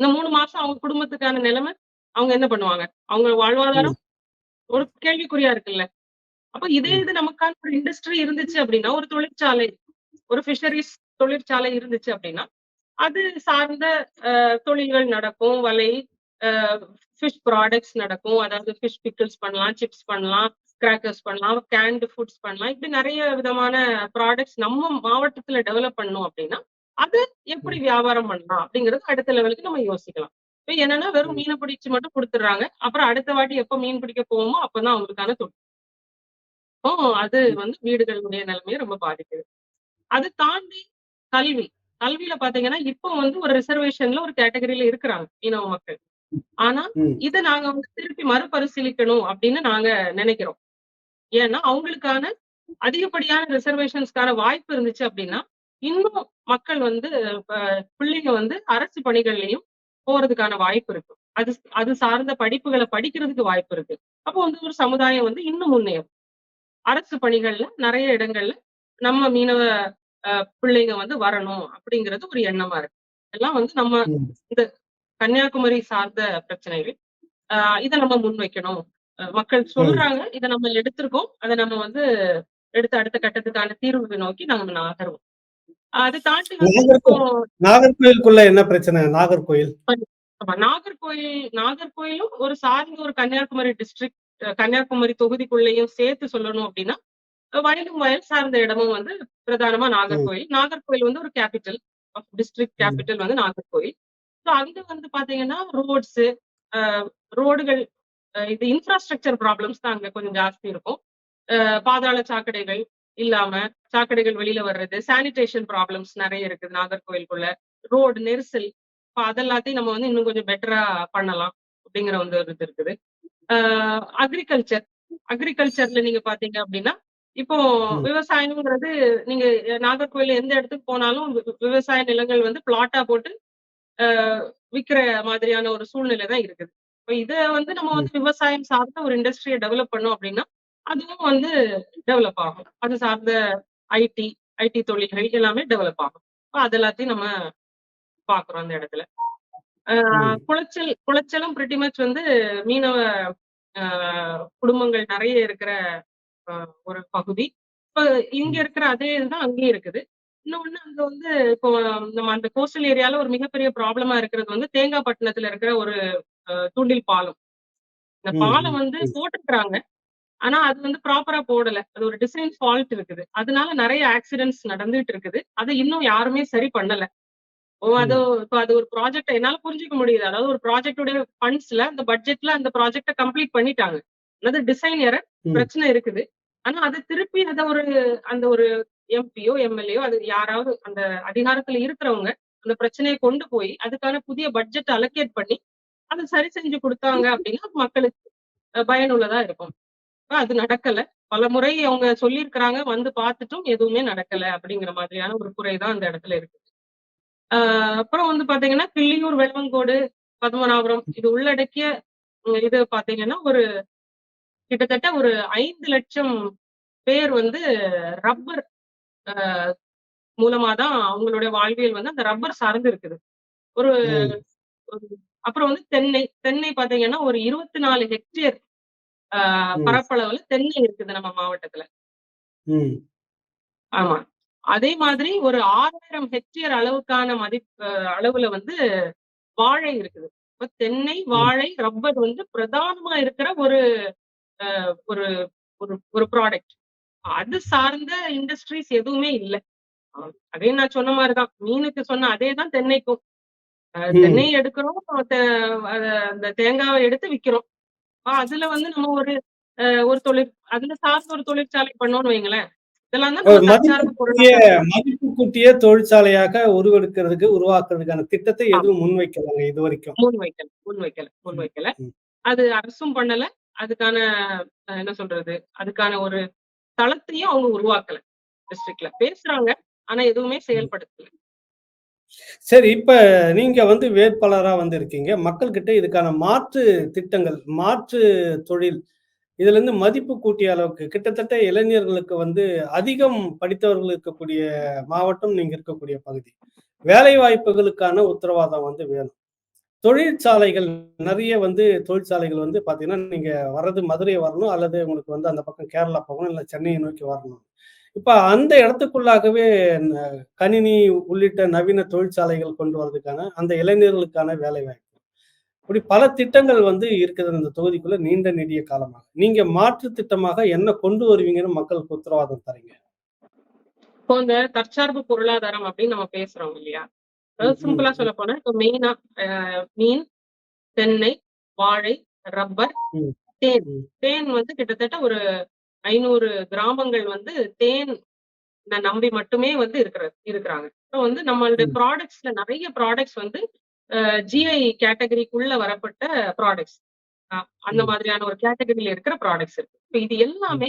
இந்த 3 மாசம் அவங்க குடும்பத்துக்கான நிலைமை, அவங்க என்ன பண்ணுவாங்க? அவங்க ம். வாழ்வாதாரம் ஒரு கேள்விக்குறியா இருக்குல்ல. அப்ப இதே ம். இது நமக்கான ஒரு இண்டஸ்ட்ரி இருந்துச்சு அப்டின்னா, ஒரு தொழிற்சாலை, ஒரு ஃபிஷரீஸ் தொழிற்சாலை இருந்துச்சு அப்டின்னா, அது சார்ந்த தொழில்கள் நடக்கும். வலை, அ ஃபிஷ் ப்ராடக்ட்ஸ் நடக்கும். அதாவது ஃபிஷ் பிக்கிள்ஸ் பண்ணலாம், சிப்ஸ் பண்ணலாம், கிராக்கர்ஸ் பண்ணலாம், கேன்டு ஃபுட்ஸ் பண்ணலாம். இப்படி நெறைய விதமான ப்ராடக்ட்ஸ் நம்ம மாவட்டத்துல டெவலப் பண்ணோம் அப்படின்னா, அது எப்படி ம். வியாபாரம் பண்ணலாம் அப்படிங்கிறது அடுத்த லெவலுக்கு நம்ம யோசிக்கலாம். இப்ப என்னன்னா வெறும் ம். மீன பிடிச்சு மட்டும் குடுத்துடுறாங்க. அப்புறம் அடுத்த வாட்டி எப்ப மீன் பிடிக்க போவோமோ அப்பதான் அவங்களுக்கான தொழில். அது வந்து வீடுகளுடைய நிலைமைய ரொம்ப பாதிக்குது. அது தாண்டி கல்வி. கல்வியில பார்த்தீங்கன்னா, இப்போ வந்து ஒரு ரிசர்வேஷன்ல ஒரு கேட்டகரில இருக்கிறாங்க மீனவ மக்கள். ஆனா, ம். இத நாங்க வந்து திருப்பி மறுபரிசீலிக்கணும் அப்படின்னு நாங்க நெனைக்கிறோம். ஏன்னா, அவங்களுக்கான அதிகப்படியான ரிசர்வேஷன்ஸ்க்கான வாய்ப்பு இருந்துச்சு அப்படின்னா, இன்னும் மக்கள் வந்து ப பிள்ளைங்க வந்து அரசு பணிகள்லயும் போறதுக்கான வாய்ப்பு இருக்கு. அது அது சார்ந்த படிப்புகள படிக்கிறதுக்கு வாய்ப்பு இருக்கு. அப்போ வந்து ஒரு சமுதாயம் வந்து இன்னும் முன்னேறும். அரசு பணிகள்ல நெறைய இடங்கள்ல நம்ம மீனவ அ பிள்ளைங்க வந்து வரணும் அப்படிங்கிறது ஒரு எண்ணமா இருக்கு. இதெல்லாம் வந்து நம்ம ம். இந்த கன்னியாகுமரி சார்ந்த பிரச்சனைகள். அ இத நம்ம முன்வைக்கணும். மக்கள் ம். சொல்றாங்க. இத நம்ம எடுத்திருக்கோம். அத நம்ம வந்து எடுத்து அடுத்த கட்டத்துக்கான தீர்வு நோக்கி நாங்க நகருவோம். அத தாண்டி வந்து இப்போ நாகர்கோயிலுக்குள்ள என்ன பிரச்சனை? நாகர்கோயில். ஆமா நாகர்கோயிலும் ஒரு சார்ந்த ஒரு கன்னியாகுமரி டிஸ்ட்ரிக்ட் கன்னியாகுமரி தொகுதிக்குள்ளேயும் சேர்த்து சொல்லணும் அப்டின்னா, வயலும் வயல் சார்ந்த இடமும் வந்து பிரதானமா ம். நாகர்கோயில். நாகர்கோயில் வந்து ஒரு கேப்பிட்டல் டிஸ்ட்ரிக்ட் ம். கேப்பிட்டல் வந்து நாகர்கோயில். ஸோ அங்க வந்து பார்த்தீங்கன்னா, ரோட்ஸு, அ ரோடுகள் இது இன்ஃப்ராஸ்ட்ரக்சர் ப்ராப்ளம்ஸ் தான் அங்க கொஞ்சம் ஜாஸ்தி இருக்கும். பாதாள சாக்கடைகள் இல்லாம, சாக்கடைகள் வெளில வர்றது, சானிடேஷன் ப்ராப்ளம்ஸ் நெறைய இருக்குது நாகர்கோயிலுக்குள்ள. ரோடு நெரிசல். இப்ப அதெல்லாத்தையும் நம்ம வந்து இன்னும் கொஞ்சம் பெட்டரா பண்ணலாம். அப்படிங்கிற வந்து ஒரு இது இருக்குது. ஆ அக்ரிகல்ச்சர். அக்ரிகல்ச்சர்ல நீங்க பார்த்தீங்க அப்படின்னா, இப்போ ம். விவசாயம்ங்கிறது நீங்க நாகர்கோயில்ல எந்த இடத்துக்கு போனாலும் விவசாய நிலங்கள் வந்து பிளாட்டா போட்டு அ விக்கிற மாதிரியான ஒரு சூழ்நிலை தான் இருக்குது. இப்ப இத வந்து நம்ம ம். வந்து விவசாயம் சார்ந்த ஒரு இண்டஸ்ட்ரிய டெவலப் பண்ணோம் அப்டின்னா, அதுவும் வந்து டெவலப் ஆகும். அது சார்ந்த ஐடி, ஐடி தொழில்கள் எல்லாமே டெவலப் ஆகும். அப்ப அது எல்லாத்தையும் நம்ம பார்க்குறோம் அந்த இடத்துல. அ ம். குளச்சலும் பிரிட்டி மச் வந்து மீனவ அ குடும்பங்கள் நெறைய இருக்கிற அ ஒரு பகுதி. இப்ப இங்க ம். இருக்கிற அதே இதுதான் அங்கேயும் இருக்குது. இன்னொன்னு அங்க வந்து இப்போ நம்ம அந்த கோஸ்டல் ஏரியால ஒரு மிகப்பெரிய ப்ராப்ளமா இருக்கிறது வந்து தேங்காப்பட்டினத்துல இருக்கிற ஒரு தூண்டில் பாலம். இந்த ம். பாலம் ம். வந்து ம். போட்டுருக்காங்க. ஆனா அது வந்து ப்ராப்பரா போடல. அது ஒரு டிசைன் ஃபால்ட் இருக்குது. அதனால நெறைய ஆக்சிடென்ட்ஸ் நடந்துட்டு இருக்குது. அத இன்னும் யாருமே சரி பண்ணல. அது ம். இப்ப அது ஒரு ப்ராஜெக்ட் என்னால புரிஞ்சுக்க முடியுது. அதாவது ஒரு ப்ராஜெக்ட்டோட ஃபண்ட்ஸ்ல அந்த பட்ஜெட்ல அந்த ப்ராஜெக்ட்ட கம்ப்ளீட் பண்ணிட்டாங்க. அதாவது டிசைன் எரர் ம். பிரச்சனை இருக்குது. ஆனா அது திருப்பி அந்த ஒரு எம்பியோ, எம்எல்ஏயோ அது யாராவது அந்த அதிகாரத்துல இருக்கிறவங்க அந்த பிரச்சனைய கொண்டு போய் அதுக்கான புதிய பட்ஜெட் அலோகேட் பண்ணி அத சரி செஞ்சு குடுத்தாங்க அப்படின்னா, அது மக்களுக்கு பயனுள்ளதா இருக்கும். அது நடக்கல. பலமுறை அவங்க சொல்லியிருக்கிறாங்க. வந்து பார்த்துட்டும் எதுவுமே நடக்கல அப்படிங்கிற மாதிரியான ஒரு குறை தான் அந்த இடத்துல இருக்கு. அ அப்புறம் வந்து பார்த்தீங்கன்னா, கிள்ளியூர், வெள்ளங்கோடு, பத்மநாபபுரம் இது உள்ளடக்கிய இது பார்த்தீங்கன்னா, கிட்டத்தட்ட ஒரு 5,00,000 பேர் வந்து ரப்பர் அ மூலமா தான் அவங்களுடைய வாழ்வியல் வந்து அந்த ரப்பர் சார்ந்து இருக்குது. ஒரு ம். ஒரு அப்புறம் வந்து தென்னை பார்த்தீங்கன்னா, ஒரு 24 ஹெக்டேர் அ ம். பரப்பளவுல தென்னை இருக்குது நம்ம மாவட்டத்துல. ம். ஆமா. அதே மாதிரி ஒரு 6,000 ஹெக்டேர் அளவுக்கான அளவுல வந்து வாழை இருக்குது. இப்ப தென்னை, ம். வாழை, ரப்பர் வந்து பிரதானமா இருக்கிற ஒரு ஒரு ஒரு ஒரு ப்ராடக்ட். அது சார்ந்த இண்டஸ்ட்ரீஸ் எதுவுமே இல்ல. அ அதே நான் சொன்ன மாரி தான். மீனுக்கு சொன்ன அதே தான் தென்னைக்கும். ம். தென்னைய எடுக்கிறோம். அத அந்த தேங்காவ எடுத்து விக்கிறோம். அதுல வந்து நம்ம ஒரு அதுல சார்ந்த ஒரு தொழிற்சாலை பண்ணோம்னு வைங்களேன். இதெல்லாம் தான் ஒரு நம்ம மதிப்பு தற்சார்பு கூட்டிய பொருளாதாரம் மதிப்பு கூட்டிய தொழிற்சாலையாக உருவாக்குறதுக்கான திட்டத்தை ஆமா. எதுவும் முன்வைக்கலங்க இதுவரைக்கும். ம். முன்வைக்கல. ம். அது அரசும் பண்ணல. அதுக்கான என்ன சொல்றது? அதுக்கான ஒரு தளத்தையும் அவங்க உருவாக்கல. டிஸ்ட்ரிக்ட்ல. பேசுறாங்க. ஆனா எதுவுமே ம். செயல்படுத்தல. சரி, இப்ப நீங்க வந்து வேட்பாளரா வந்து இருக்கீங்க. மக்கள்கிட்ட இதுக்கான மாற்று திட்டங்கள், மாற்று தொழில் இதுலருந்து மதிப்பு கூட்டிய அளவுக்கு கிட்டத்தட்ட இளைஞர்களுக்கு வந்து அதிகம் படித்தவர்கள் இருக்கக்கூடிய மாவட்டம் நீங்க இருக்கக்கூடிய பகுதி. வேலை வாய்ப்புகளுக்கான உத்தரவாதம் வந்து வேணும். தொழிற்சாலைகள் நெறைய வந்து தொழிற்சாலைகள் வந்து பார்த்தீங்கன்னா, நீங்க வர்றது மதுரை வரணும் அல்லது உங்களுக்கு வந்து அந்த பக்கம் கேரளா போகணும், இல்ல சென்னைய நோக்கி வரணும். இப்ப அந்த இடத்துக்குள்ளாகவே ந கணினி உள்ளிட்ட நவீன தொழிற்சாலைகள் கொண்டு வரதுக்கான, அந்த இளைஞர்களுக்கான வேலைவாய்ப்பு. இப்படி பல திட்டங்கள் வந்து இருக்குது இந்த தொகுதிக்குள்ள நீண்ட நெடிய காலமாக. நீங்க மாற்று திட்டமாக என்ன கொண்டு வருவீங்கன்னு மக்களுக்கு உத்தரவாதம் தர்றீங்க? இப்போ இந்த தற்சார்பு பொருளாதாரம் அப்படின்னு நம்ம பேசுறோம் இல்லையா? ம், அதாவது ம், சிம்பிளா ம், சொல்லப்போனா, இப்ப மெயினா அ மீன், தென்னை, வாழை, ரப்பர், ம், தேன். ம், தேன் வந்து கிட்டத்தட்ட ஒரு 500 கிராமங்கள் வந்து தேன் நம்பி மட்டுமே வந்து இருக்கிறாங்க. இப்போ வந்து நம்மளுடைய ம், ப்ராடக்ட்ஸ்ல நெறைய ப்ராடக்ட்ஸ் வந்து ஜிஐ கேட்டகரிக்குள்ள வரப்பட்ட ப்ராடக்ட்ஸ். அ அந்த ம், மாதிரியான ஒரு கேட்டகரியில இருக்கிற ப்ராடக்ட்ஸ் இருக்கு. இப்ப இது ம். எல்லாமே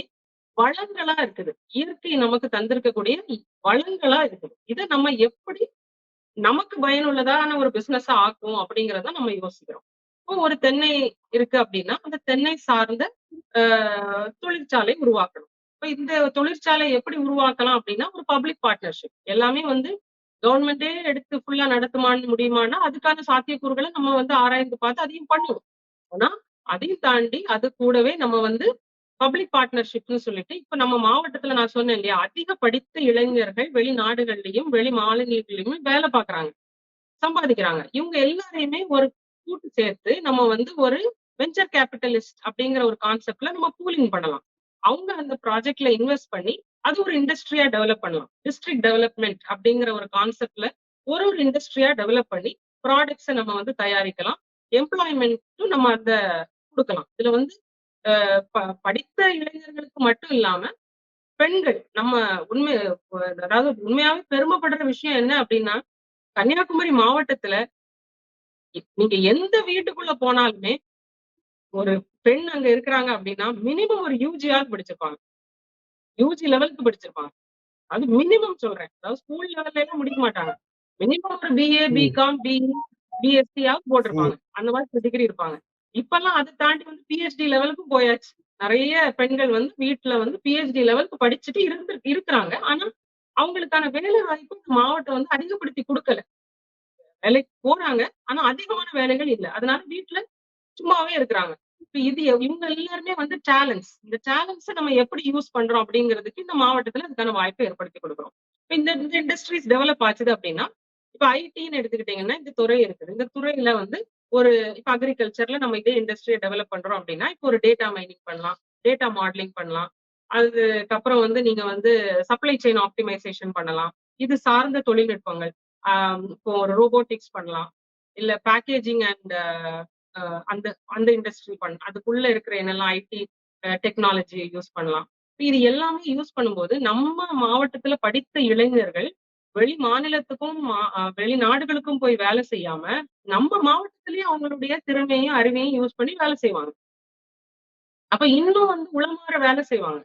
வளங்களா இருக்குது. இயற்கை நமக்கு தந்திருக்கக்கூடிய வளங்களா இருக்குது. இத நம்ம எப்படி நமக்கு பயனுள்ளதான ஒரு பிசினஸா ஆக்கும் அப்படிங்கிறத நம்ம யோசிக்கிறோம். இப்போ ஒரு தென்னை இருக்கு அப்படின்னா, அந்த தென்னை சார்ந்த அ தொழிற்சாலை உருவாக்கணும். இப்ப இந்த தொழிற்சாலை எப்படி உருவாக்கலாம் அப்படின்னா, ஒரு பப்ளிக் பார்ட்னர்ஷிப். எல்லாமே வந்து கவர்மெண்ட்டே எடுத்து ஃபுல்லா நடத்துமான்னு முடியுமான்னா, அதுக்கான சாத்தியக்கூறுகள நம்ம வந்து ஆராய்ந்து பார்த்து அதையும் பண்ணுவோம். ஆனா, அதையும் தாண்டி அது கூடவே நம்ம வந்து பப்ளிக் பார்ட்னர்ஷிப்ன்னு சொல்லிட்டு, இப்ப நம்ம மாவட்டத்துல நான் சொன்னேன் இல்லையா? அதிக படித்த இளைஞர்கள் வெளிநாடுகள்லயும், வெளி மாநிலங்கள்லயுமே வேலை பார்க்குறாங்க. சம்பாதிக்கிறாங்க. இவங்க எல்லாரையுமே ஒரு கூட்டு சேர்த்து நம்ம வந்து ஒரு வென்ச்சர் கேபிட்டலிஸ்ட் அப்படிங்கிற ஒரு கான்செப்ட்ல நம்ம பூலிங் பண்ணலாம். அவங்க அந்த ப்ராஜெக்ட்ல இன்வெஸ்ட் பண்ணி, அது ஒரு இண்டஸ்ட்ரியா டெவலப் பண்ணலாம். டிஸ்ட்ரிக்ட் டெவலப்மென்ட் அப்படிங்கிற ஒரு கான்செப்ட்ல ஒரு இண்டஸ்ட்ரியா டெவலப் பண்ணி, ப்ராடக்ட்ஸ நம்ம வந்து தயாரிக்கலாம். எம்ப்ளாய்மென்ட்டும் நம்ம குடுக்கலாம். இதுல வந்து படித்த இளைஞர்களுக்கு மட்டும் இல்லாம, பெண்கள் நம்ம உண்மை அதாவது உண்மையாவே பெருமைப்படுற விஷயம் என்ன அப்படின்னா, கன்னியாகுமரி மாவட்டத்துல நீங்க எந்த வீட்டுக்குள்ள போனாலுமே, ஒரு பெண் அங்க இருக்கிறாங்க அப்படின்னா, மினிமம் ஒரு யுஜியாவது படிச்சிருப்பாங்க. யுஜி லெவலுக்கு படிச்சிருப்பாங்க. அது மினிமம் சொல்றேன். அதாவது ஸ்கூல் லெவல்ல எல்லாம் முடிக்க மாட்டாங்க. மினிமம் ஒரு பிஏ, ம், பிகாம், பிஇ, பிஎஸ்சியாவது ம். போட்டிருப்பாங்க. அந்த மாதிரி டிகிரி இருப்பாங்க. இப்பல்லாம் அத தாண்டி வந்து பிஹெச்டி லெவலுக்கும் போயாச்சு. நெறைய பெண்கள் வந்து வீட்ல வந்து பிஹெச்டி லெவலுக்கு படிச்சுட்டு இருக்கிறாங்க. ஆனா, அவங்களுக்கான வேலை வாய்ப்பு இந்த மாவட்டம் வந்து அதிகப்படுத்தி குடுக்கல. வேலைக்கு போறாங்க. ஆனா அதிகமான வேலைகள் இல்ல. அதனால வீட்ல சும்மாவே இருக்கிறாங்க. இப்ப இவங்க எல்லாருமே வந்து டேலண்ட்ஸ். இந்த டேலண்ட்ஸ நம்ம எப்படி யூஸ் பண்றோம் அப்படிங்கிறதுக்கு இந்த மாவட்டத்துல அதுக்கான வாய்ப்ப ஏற்படுத்தி குடுக்குறோம். இப்ப இந்த இண்டஸ்ட்ரீஸ் டெவலப் ஆச்சுது அப்படின்னா, இப்ப ஐடின்னு எடுத்துக்கிட்டீங்கன்னா, இந்த துறை இருக்குது. இந்த துறையில வந்து இப்ப அக்ரிகல்ச்சர்ல நம்ம இதே இண்டஸ்ட்ரிய டெவலப் பண்றோம் அப்படின்னா, இப்போ ஒரு டேட்டா மைனிங் பண்ணலாம். டேட்டா மாடலிங் பண்ணலாம். அதுக்கப்புறம் வந்து நீங்க வந்து சப்ளை செயின் ஆப்டிமைசேஷன் பண்ணலாம். இது சார்ந்த தொழில்நுட்பங்கள். இப்போ ஒரு ரோபோட்டிக்ஸ் பண்ணலாம். இல்ல பேக்கேஜிங் அண்ட் அ அந்த அந்த இண்டஸ்ட்ரி அதுக்குள்ள இருக்கிற என்னெல்லாம் ஐடி டெக்னாலஜி யூஸ் பண்ணலாம். இது எல்லாமே யூஸ் பண்ணும்போது, நம்ம மாவட்டத்துல படித்த இளைஞர்கள் வெளி மாநிலத்துக்கும், வெளிநாடுகளுக்கும் போய் வேலை செய்யாம, நம்ம மாவட்டத்திலேயே அவங்களுடைய திறமையும், அறிவையும் யூஸ் பண்ணி வேலை செய்வாங்க. அப்ப இன்னும் வந்து உளமாற வேலை செய்வாங்க.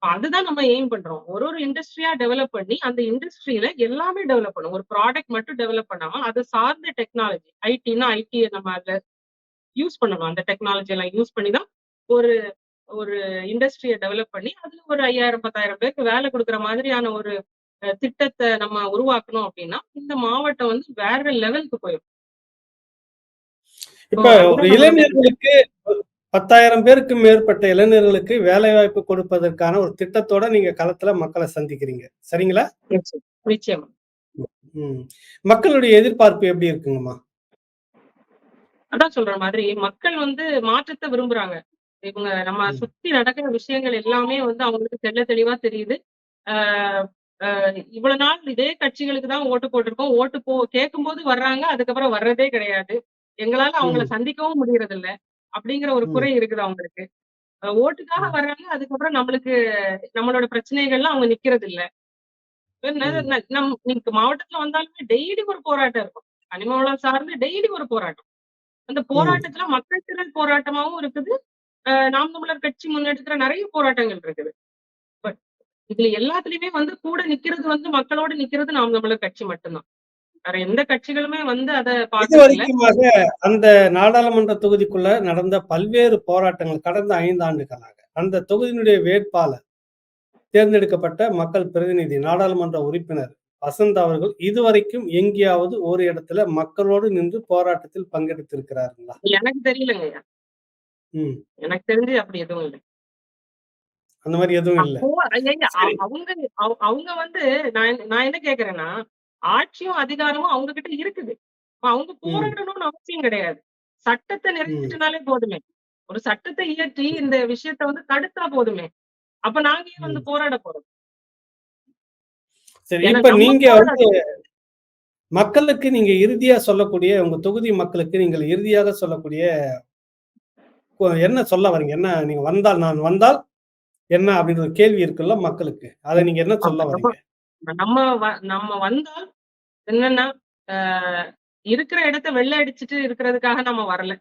அதுதான் நம்ம எய்ம் பண்றோம். ஒரு ஒரு இண்டஸ்ட்ரியா டெவலப் பண்ணி, அந்த இண்டஸ்ட்ரியில எல்லாமே டெவலப் பண்ணணும். ஒரு ப்ராடக்ட் மட்டும் டெவலப் பண்ணாம, அது சார்ந்த டெக்னாலஜி. ஐடின்னா ஐடிய நம்ம அதுல யூஸ் பண்ணணும். அந்த டெக்னாலஜி எல்லாம் யூஸ் பண்ணி தான் ஒரு ஒரு இண்டஸ்ட்ரிய டெவலப் பண்ணி, அதுல ஒரு 5000, 10,000 பேருக்கு வேலை குடுக்குற மாதிரியான ஒரு திட்டத்த நம்ம உருவாக்கணும் அப்டின்னா, இந்த மாவட்டம் வந்து வேற லெவலுக்கு போயிரும். இப்போ இப்ப ஒரு அதுதான் நம்மளுடைய இளைஞர்களுக்கு 10,000 பேருக்கு மேற்பட்ட இளைஞர்களுக்கு வேலைவாய்ப்பு கொடுப்பதற்கான ஒரு திட்டத்தோட நீங்க களத்துல மக்கள சந்திக்கிறீங்க. சரிங்களா? நிச்சயம். நிச்சயமா. ம். மக்களுடைய எதிர்பார்ப்பு எப்படி இருக்குங்கம்மா? அதான் சொல்ற மாதிரி மக்கள் வந்து மாற்றத்த விரும்புறாங்க. இவங்க நம்ம ம். சுத்தி நடக்கிற விஷயங்கள் எல்லாமே வந்து அவங்களுக்கு தெளிவா தெரியுது. ஆ அ இவ்வளவு நாள் இதே கட்சிகளுக்கு தான் ஓட்டு போட்டிருக்கோம். ஓட்டு கேட்கும்போது வர்றாங்க. அதுக்கப்புறம் வர்றதே கிடையாது. எங்களால அவங்கள ம். சந்திக்கவும் முடியறதில்ல. அப்படிங்கிற ஒரு ம். குறை இருக்குது அவங்களுக்கு. ஓட்டுக்காக ம். வர்றாங்க. அதுக்கப்புறம் நம்மளோட பிரச்சனைகள்லாம் அவங்க நிக்கிறது இல்ல. ம். நீங்க மாவட்டத்துல வந்தாலுமே டெய்லி ஒரு போராட்டம் இருக்கும். கனிம வளம் சார்ந்து டெய்லி ஒரு போராட்டம். அந்த ம். போராட்டத்துல மக்கள் திரள் போராட்டமாவும் இருக்குது. நாம் தமிழர் கட்சி முன்னெடுக்கிற நெறைய போராட்டங்கள் இருக்குது. பட் இதுல எல்லாத்துலயுமே வந்து கூட நிக்கிறது வந்து மக்களோட நிக்கிறது நாம் தமிழர் கட்சி மட்டும் தான். வேற எந்த கட்சிகளுமே வந்து அத பாக்குறதில்ல. இதுவரைக்குமாக அந்த நாடாளுமன்ற தொகுதிக்குள்ள நடந்த பல்வேறு போராட்டங்கள் கடந்த 5 ஆண்டுகளாக, அந்த தொகுதியினுடைய வேட்பாளர், தேர்ந்தெடுக்கப்பட்ட மக்கள் பிரதிநிதி, நாடாளுமன்ற உறுப்பினர் வசந்த் அவர்கள் இதுவரைக்கும் எங்கேயாவது ஒரு இடத்துல மக்களோடு நின்று போராட்டத்தில் பங்கெடுத்திருக்கிறார்களா? எனக்கு தெரியலங்கய்யா. ம். எனக்கு தெரிஞ்சு அப்படி எதுவும் இல்ல. அந்த மாரி எதுவும் இல்ல. அப்போ ஏங்க சரி. அவங்க அவங்க வந்து நான் என்ன கேட்கிறேன்னா, ஆட்சியும் அதிகாரமும் அவங்க கிட்ட இருக்குது. அப்ப அவங்க ம். போராடணும்னு அவசியம் கிடையாது. சட்டத்த ம். நிறைவேற்றினாலே போதுமே. ஒரு சட்டத்த இயற்றி இந்த விஷயத்த வந்து தடுத்தா போதுமே. அப்ப நாங்க ஏன் வந்து ம். போராட போறோம்? சரி. ஏன்னா இப்ப நம்ம நீங்க வந்து போராடணும். மக்களுக்கு நீங்க இறுதியா சொல்லக்கூடிய உங்க தொகுதி மக்களுக்கு நீங்கள் இறுதியாக சொல்லக்கூடிய என்ன சொல்ல வர்றீங்க? என்ன நீங்க நான் வந்தால் என்ன அப்படின்ற ஒரு கேள்வி இருக்குல்ல மக்களுக்கு. அத நீங்க என்ன சொல்ல ஆமா. வர்றீங்க? நம்ம நம்ம வந்தால் என்னன்னா, அ இருக்கிற இடத்த வெள்ள அடிச்சுட்டு இருக்கிறதுக்காக நம்ம வரல.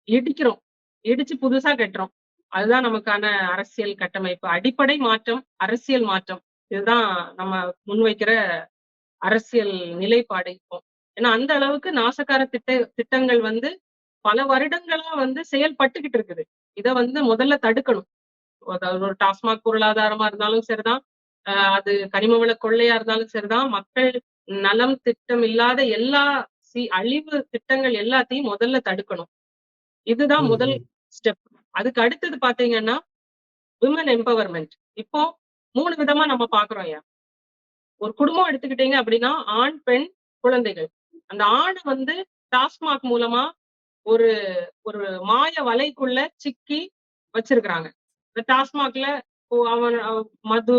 இடிக்கிறோம். இடிச்சு புதுசா கட்டுறோம். அதுதான் நமக்கான அரசியல் கட்டமைப்பு. அடிப்படை மாற்றம், அரசியல் மாற்றம். இதுதான் நம்ம முன்வைக்கிற அரசியல் நிலைப்பாடு இப்போ. ஏன்னா அந்த அளவுக்கு நாசகார திட்டங்கள் வந்து பல வருடங்களா வந்து செயல்பட்டுக்கிட்டு இருக்குது. இத வந்து முதல்ல தடுக்கணும். அதாவது ஒரு டாஸ்மாக் பொருளாதாரமா இருந்தாலும் சரிதான். அது கனிம வள கொள்ளையா இருந்தாலும் சரிதான். மக்கள் நலம் திட்டம் இல்லாத எல்லா அழிவு திட்டங்கள் எல்லாத்தையும் முதல்ல தடுக்கணும். இதுதான் ம், முதல் ம். ஸ்டெப். அதுக்கு அடுத்தது பார்த்தீங்கன்னா, விமன் எம்பவர்மென்ட். இப்போ 3 விதமா நம்ம பார்க்குறோம்யா. ஒரு குடும்பம் எடுத்துக்கிட்டீங்க அப்படின்னா, ஆண், பெண், குழந்தைகள். அந்த ஆண வந்து டாஸ்மாக் மூலமா ஒரு ஒரு மாய வலைக்குள்ள சிக்கி வச்சிருக்கிறாங்க. இந்த டாஸ்மாக்ல அவன் மது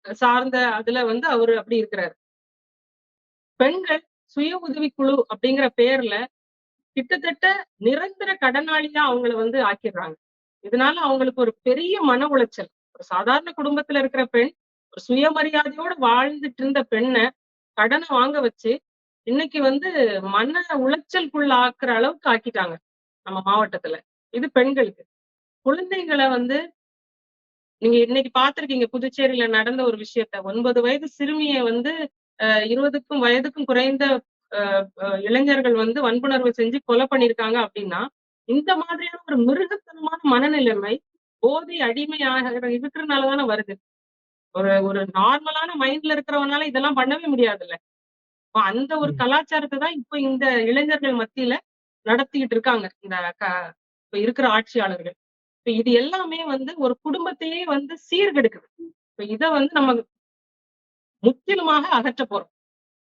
சார்ந்த அதுல வந்து அவரு அப்படி இருக்கிறாரு. பெண்கள் சுய உதவிக்குழு அப்படிங்கிற பேர்ல கிட்டத்தட்ட நிரந்தர கடனாளியா அவங்கள வந்து ஆக்கிடுறாங்க. இதனால அவங்களுக்கு ஒரு பெரிய மன உளைச்சல். ஒரு சாதாரண குடும்பத்துல இருக்கிற பெண், ஒரு சுயமரியாதையோட வாழ்ந்துட்டு இருந்த பெண்ண கடன வாங்க வச்சு, இன்னைக்கு வந்து மன உளைச்சலுக்குள்ள ஆக்குற அளவுக்கு ஆக்கிட்டாங்க, நம்ம மாவட்டத்துல. இது பெண்களுக்கு. குழந்தைங்கள வந்து நீங்க இன்னைக்கு பார்த்திருக்கீங்க புதுச்சேரியில நடந்த ஒரு விஷயத்த. 9 வயது சிறுமிய வந்து 20க்கும் வயதுக்கும் குறைந்த அ அ இளைஞர்கள் வந்து வன்புணர்வு செஞ்சு கொலை பண்ணியிருக்காங்க அப்டின்னா, இந்த மாதிரியான ஒரு மிருகத்தனமான மனநிலைமை, போதை அடிமையாக இருக்கிறனால தானே வருது. ஒரு ஒரு நார்மலான மைண்ட்ல இருக்கிறவனால இதெல்லாம் பண்ணவே முடியாதுல்ல. அப்ப அந்த ஒரு ம். கலாச்சாரத்த தான் இப்ப இந்த இளைஞர்கள் மத்தியில நடத்திக்கிட்டு இருக்காங்க. இந்த க இப்ப இருக்கிற ஆட்சியாளர்கள். இப்ப இது எல்லாமே வந்து ஒரு குடும்பத்தையே வந்து சீர்கெடுக்குது. இப்ப இத வந்து நம்ம முற்றிலுமாக அகற்றப் போறோம்.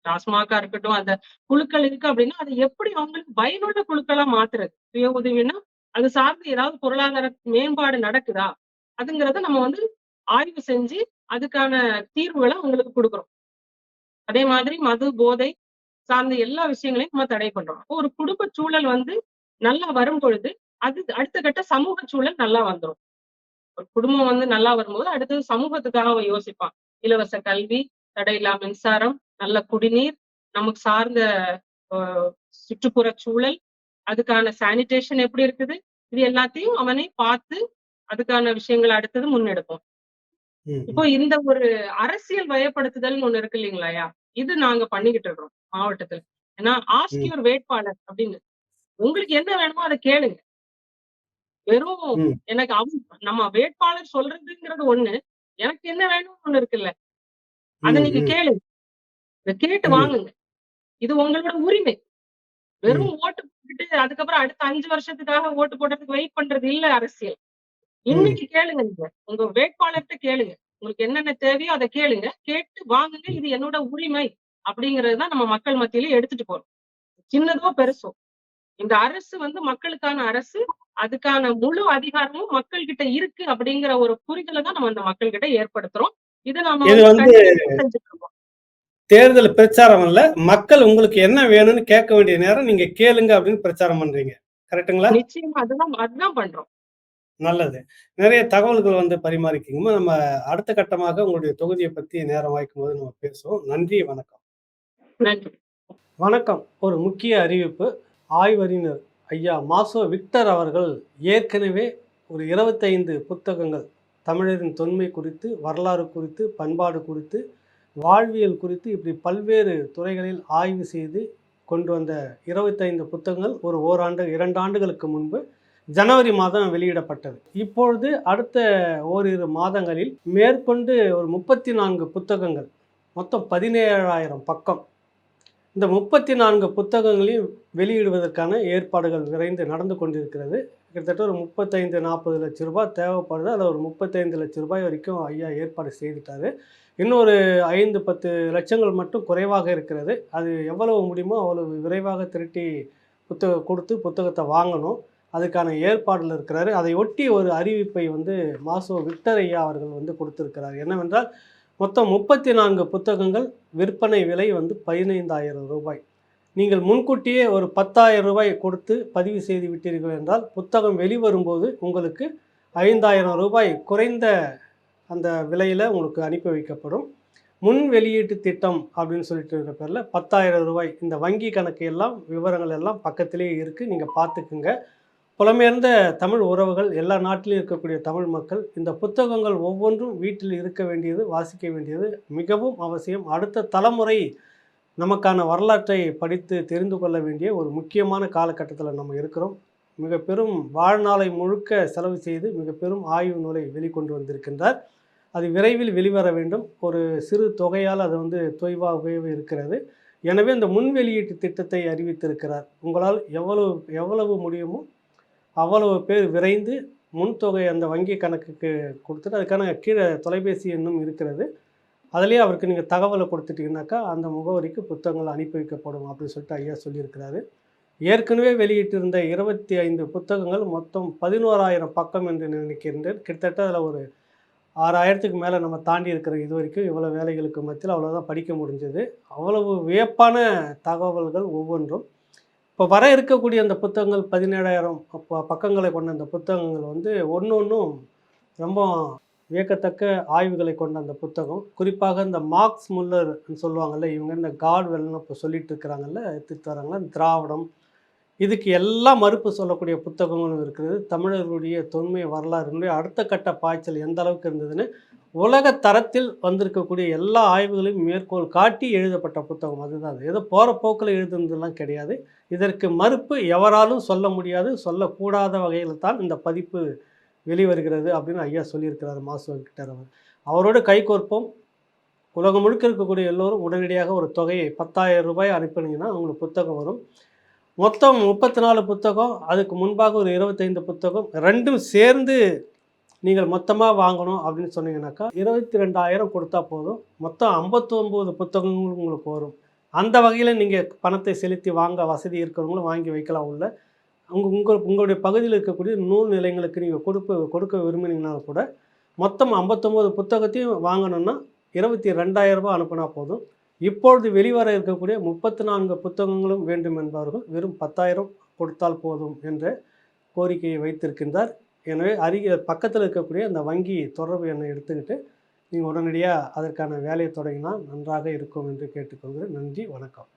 டாஸ்மாகா இருக்கட்டும், அந்த குழுக்கள் இருக்கு அப்படின்னா, அது எப்படி அவங்களுக்கு பயனுள்ள குழுக்களா மாத்துறது? சுய உதவின்னா, அது சார்ந்து ஏதாவது பொருளாதார மேம்பாடு நடக்குதா? அதுங்கிறத நம்ம வந்து ஆய்வு செஞ்சு, அதுக்கான தீர்வுகள அவங்களுக்கு குடுக்குறோம். அதே மாதிரி மது, போதை சார்ந்த எல்லா விஷயங்களையும் நம்ம தடை பண்றோம். அப்போ ஒரு குடும்ப சூழல் வந்து நல்லா வரும்பொழுது, அது அடுத்த கட்ட சமூக சூழல் நல்லா வந்துரும். ஒரு குடும்பம் வந்து நல்லா வரும்போது, அடுத்தது சமூகத்துக்காக அவன் யோசிப்பான். இலவச கல்வி, தடையில்லா மின்சாரம், நல்ல குடிநீர், நமக்கு சார்ந்த அ சுற்றுப்புற சூழல், அதுக்கான சானிடேஷன் எப்படி இருக்குது? இது எல்லாத்தையும் அவனே பார்த்து, அதுக்கான விஷயங்கள அடுத்தது முன்னெடுப்போம். ம், இப்போ ம், இந்த ஒரு அரசியல் வயப்படுத்துதல்னு ஒண்ணு இருக்கு இல்லைங்களாயா? இது நாங்க பண்ணிக்கிட்டு இருக்கிறோம் மாவட்டத்துல. ஏன்னா, ஆஸ்க் ம், யுவர் வேட்பாளர் அப்படின்னு. உங்களுக்கு என்ன வேணுமோ அத கேளுங்க. வெறும் ம், எனக்கு நம்ம வேட்பாளர் சொல்றதுங்கிறது ஒண்ணு. எனக்கு என்ன வேணும்னு ஒண்ணு இருக்குல்ல. அத ம், நீங்க ம், கேளுங்க. இத கேட்டு ம், வாங்குங்க. இது உங்களோட உரிமை. வெறும் ம், ஓட்டு போட்டுட்டு அதுக்கப்புறம் அடுத்த 5 வருஷத்துக்காக ஓட்டு போடுறதுக்கு வெயிட் பண்றது இல்ல அரசியல். ம். இன்னைக்கு கேளுங்க நீங்க. உங்க வேட்பாளர்ட்ட கேளுங்க. உங்களுக்கு என்னென்ன தேவையோ அத கேளுங்க. கேட்டு வாங்குங்க. இது என்னோட உரிமை. அப்படிங்கிறது தான் நம்ம மக்கள் மத்தியில எடுத்துட்டு போறோம். சின்னதோ, பெருசோ. இந்த அரசு வந்து மக்களுக்கான அரசு. அதுக்கான முழு அதிகாரமும் மக்கள் கிட்ட இருக்கு அப்படிங்கிற ஒரு புரிதல தான் நம்ம அந்த மக்கள் கிட்ட ஏற்படுத்துறோம். இத நம்ம இது வந்து வந்து கண்டினியூஸா செஞ்சுட்டு இருக்கோம். தேர்தல் பிரச்சாரம் அல்ல. மக்கள் உங்களுக்கு என்ன வேணும்னு கேட்க வேண்டிய நேரம் நீங்க கேளுங்க அப்படின்னு பிரச்சாரம் பண்றீங்க. கரெக்ட்டுங்களா? நிச்சயமா அதுதான் அதுதான் பண்றோம். நல்லது. நிறைய தகவல்கள் வந்து பரிமாறிக்கிங்க. நம்ம அடுத்த கட்டமாக உங்களுடைய தொகுதிய பத்தி நேரம் வாய்க்கும்போது நம்ம பேசுவோம். நன்றி, வணக்கம். நன்றி. வணக்கம். ஒரு முக்கிய அறிவிப்பு. ஆய்வறிஞர் ஐயா மாசோ விக்டர் அவர்கள் ஏற்கனவே ஒரு 25 புத்தகங்கள் தமிழரின் தொன்மை குறித்து, வரலாறு குறித்து, பண்பாடு குறித்து, வாழ்வியல் குறித்து இப்படி பல்வேறு துறைகளில் ஆய்வு செய்து கொண்டு வந்த 25 புத்தகங்கள் ஒரு ஓராண்டு, 2 ஆண்டுகளுக்கு முன்பு ஜனவரி மாதம் வெளியிடப்பட்டது. இப்பொழுது அடுத்த ஓரிரு மாதங்களில் மேற்கொண்டு ஒரு 34 புத்தகங்கள், மொத்தம் 17,000 பக்கம். இந்த 34 புத்தகங்களையும் வெளியிடுவதற்கான ஏற்பாடுகள் விரைந்து நடந்து கொண்டிருக்கிறது. கிட்டத்தட்ட ஒரு 35, 40 லட்ச ரூபாய் தேவைப்படுது. அதில ஒரு 35 லட்ச ரூபாய் வரைக்கும் ஐயா ஏற்பாடு செய்துட்டாரு. இன்னும் ஒரு 5, 10 லட்சங்கள் மட்டும் குறைவாக இருக்கிறது. அது எவ்வளவு முடியுமோ அவ்வளவு விரைவாக திரட்டி குடுத்து புத்தகத்த வாங்கணும். அதுக்கான ஏற்பாடுல இருக்கிறாரு. அதை ஒட்டி ஒரு அறிவிப்பை வந்து மாசோ விக்டர் ஐயா அவர்கள் வந்து கொடுத்திருக்கிறார். என்னவென்றால், மொத்தம் 34 புத்தகங்கள் விற்பனை விலை வந்து ரூ. 15,000. நீங்கள் முன்கூட்டியே ஒரு ரூ. 10,000 கொடுத்து பதிவு செய்து விட்டீர்கள் என்றால், புத்தகம் வெளிவரும்போது உங்களுக்கு ரூ. 5,000 குறைந்த அந்த விலையில உங்களுக்கு அனுப்பி வைக்கப்படும். முன் வெளியீட்டு திட்டம் அப்படின்னு சொல்லிட்டு இருக்கிற பேர்ல ரூ. 10,000 இந்த வங்கி கணக்கு எல்லாம், விவரங்கள் எல்லாம் பக்கத்திலேயே இருக்கு. நீங்க பார்த்துக்குங்க. புலம்பெயர்ந்த தமிழ் உறவுகள், எல்லா நாட்டிலும் இருக்கக்கூடிய தமிழ் மக்கள், இந்த புத்தகங்கள் ஒவ்வொன்றும் வீட்டில் இருக்க வேண்டியது, வாசிக்க வேண்டியது மிகவும் அவசியம். அடுத்த தலைமுறை நமக்கான வரலாற்றை படித்து தெரிந்து கொள்ள வேண்டிய ஒரு முக்கியமான காலகட்டத்தில நம்ம இருக்கிறோம். மிக பெரும் வாழ்நாளை முழுக்க செலவு செய்து மிக பெரும் ஆய்வு நூலை வெளிக்கொண்டு வந்திருக்கின்றார். அது விரைவில் வெளிவர வேண்டும். ஒரு சிறு தொகையால் அது வந்து தொய்வாகவே இருக்கிறது. எனவே இந்த முன் வெளியீட்டு திட்டத்தை அறிவித்திருக்கிறார். உங்களால் எவ்வளவு எவ்வளவு முடியுமோ அவ்வளவு பேர் விரைந்து முன்தொகை அந்த வங்கி கணக்குக்கு கொடுத்துட்டு, அதுக்கான கீழே தொலைபேசி எண்ணும் இருக்கிறது. அதிலேயே அவருக்கு நீங்க தகவல குடுத்துட்டீங்கன்னாக்கா, அந்த முகவரிக்கு புத்தகங்கள் அனுப்பி வைக்கப்படும் அப்படின்னு சொல்லிட்டு ஐயா சொல்லியிருக்கிறாரு. ஏற்கனவே வெளியிட்டிருந்த 25 புத்தகங்கள் மொத்தம் 11,000 பக்கம் என்று நினைக்கின்றேன். கிட்டத்தட்ட அதில ஒரு 6,000க்கு மேல நம்ம தாண்டி இருக்கிறோம் இதுவரைக்கும். இவ்வளோ வேலைகளுக்கு மத்தியில அவ்வளோதான் படிக்க முடிஞ்சது. அவ்வளவு வியப்பான தகவல்கள் ஒவ்வொன்றும். இப்போ வர இருக்கக்கூடிய அந்த புத்தகங்கள் 17,000 பக்கங்களை கொண்ட அந்த புத்தகங்கள் வந்து ஒண்ணொண்ணும் ரொம்ப வியக்கத்தக்க ஆய்வுகளை கொண்ட அந்த புத்தகம். குறிப்பாக இந்த மார்க்ஸ் முல்லர்ன்னு சொல்லுவாங்கல்ல, இவங்க இந்த காட்வெல்ன்னு இப்போ சொல்லிட்டு இருக்கிறாங்கல்ல, எடுத்துட்டு வராங்கல்ல, திராவிடம். இதுக்கு எல்லாம் மறுப்பு சொல்லக்கூடிய புத்தகங்களும் இருக்குது. தமிழர்களுடைய தொன்மை வரலாறினுடைய அடுத்த கட்ட பாய்ச்சல் எந்த அளவுக்கு இருந்ததுன்னு, உலக தரத்தில் வந்திருக்கக்கூடிய எல்லா ஆய்வுகளையும் மேற்கோள் காட்டி எழுதப்பட்ட புத்தகம் அதுதான் அது. ஏதோ போற போக்குல எழுதுனதுலாம் கிடையாது. இதற்கு மறுப்பு எவராலும் சொல்ல முடியாது, சொல்லக்கூடாத வகையில் தான் இந்த பதிப்பு வெளிவருகிறது அப்படின்னு ஐயா சொல்லியிருக்கிறார் மாசு விக்டர் அவர். அவரோடு கைகோர்ப்போம். உலகம் முழுக்க இருக்கக்கூடிய எல்லோரும் உடனடியாக ஒரு தொகையை ரூ. 10,000 அனுப்பினீங்கன்னா உங்களுக்கு புத்தகம் வரும். மொத்தம் 34 புத்தகம். அதுக்கு முன்பாக ஒரு 25 புத்தகம். 2ம் சேர்ந்து நீங்கள் மொத்தமா வாங்கணும் அப்படின்னு சொன்னீங்கன்னாக்கா, 22,000 கொடுத்தா போதும். மொத்தம் 59 புத்தகங்கள் உங்களுக்கு வரும். அந்த வகையில நீங்க பணத்தை செலுத்தி வாங்க வசதி இருக்கிறவங்களும் வாங்கி வைக்கலாம் உள்ள. உங்களுடைய பகுதியில் இருக்கக்கூடிய நூல் நிலையங்களுக்கு நீங்க கொடுக்க விரும்பினீங்கன்னா கூட, மொத்தம் 59 புத்தகத்தையும் வாங்கணும்னா, ரூ. 22,000 அனுப்புனா போதும். இப்பொழுது வெளிவர இருக்கக்கூடிய 34 புத்தகங்களும் வேண்டும் என்பவர்கள் வெறும் 10,000 கொடுத்தால் போதும் என்ற கோரிக்கையை வைத்திருக்கின்றார். எனவே பக்கத்துல இருக்கக்கூடிய அந்த வங்கி தொடர்பு எண்ணை எடுத்துக்கிட்டு, நீங்க உடனடியா அதற்கான வேலைய தொடங்கினால் நன்றாக இருக்கும் என்று கேட்டுக்கொள்கிறேன். நன்றி, வணக்கம்.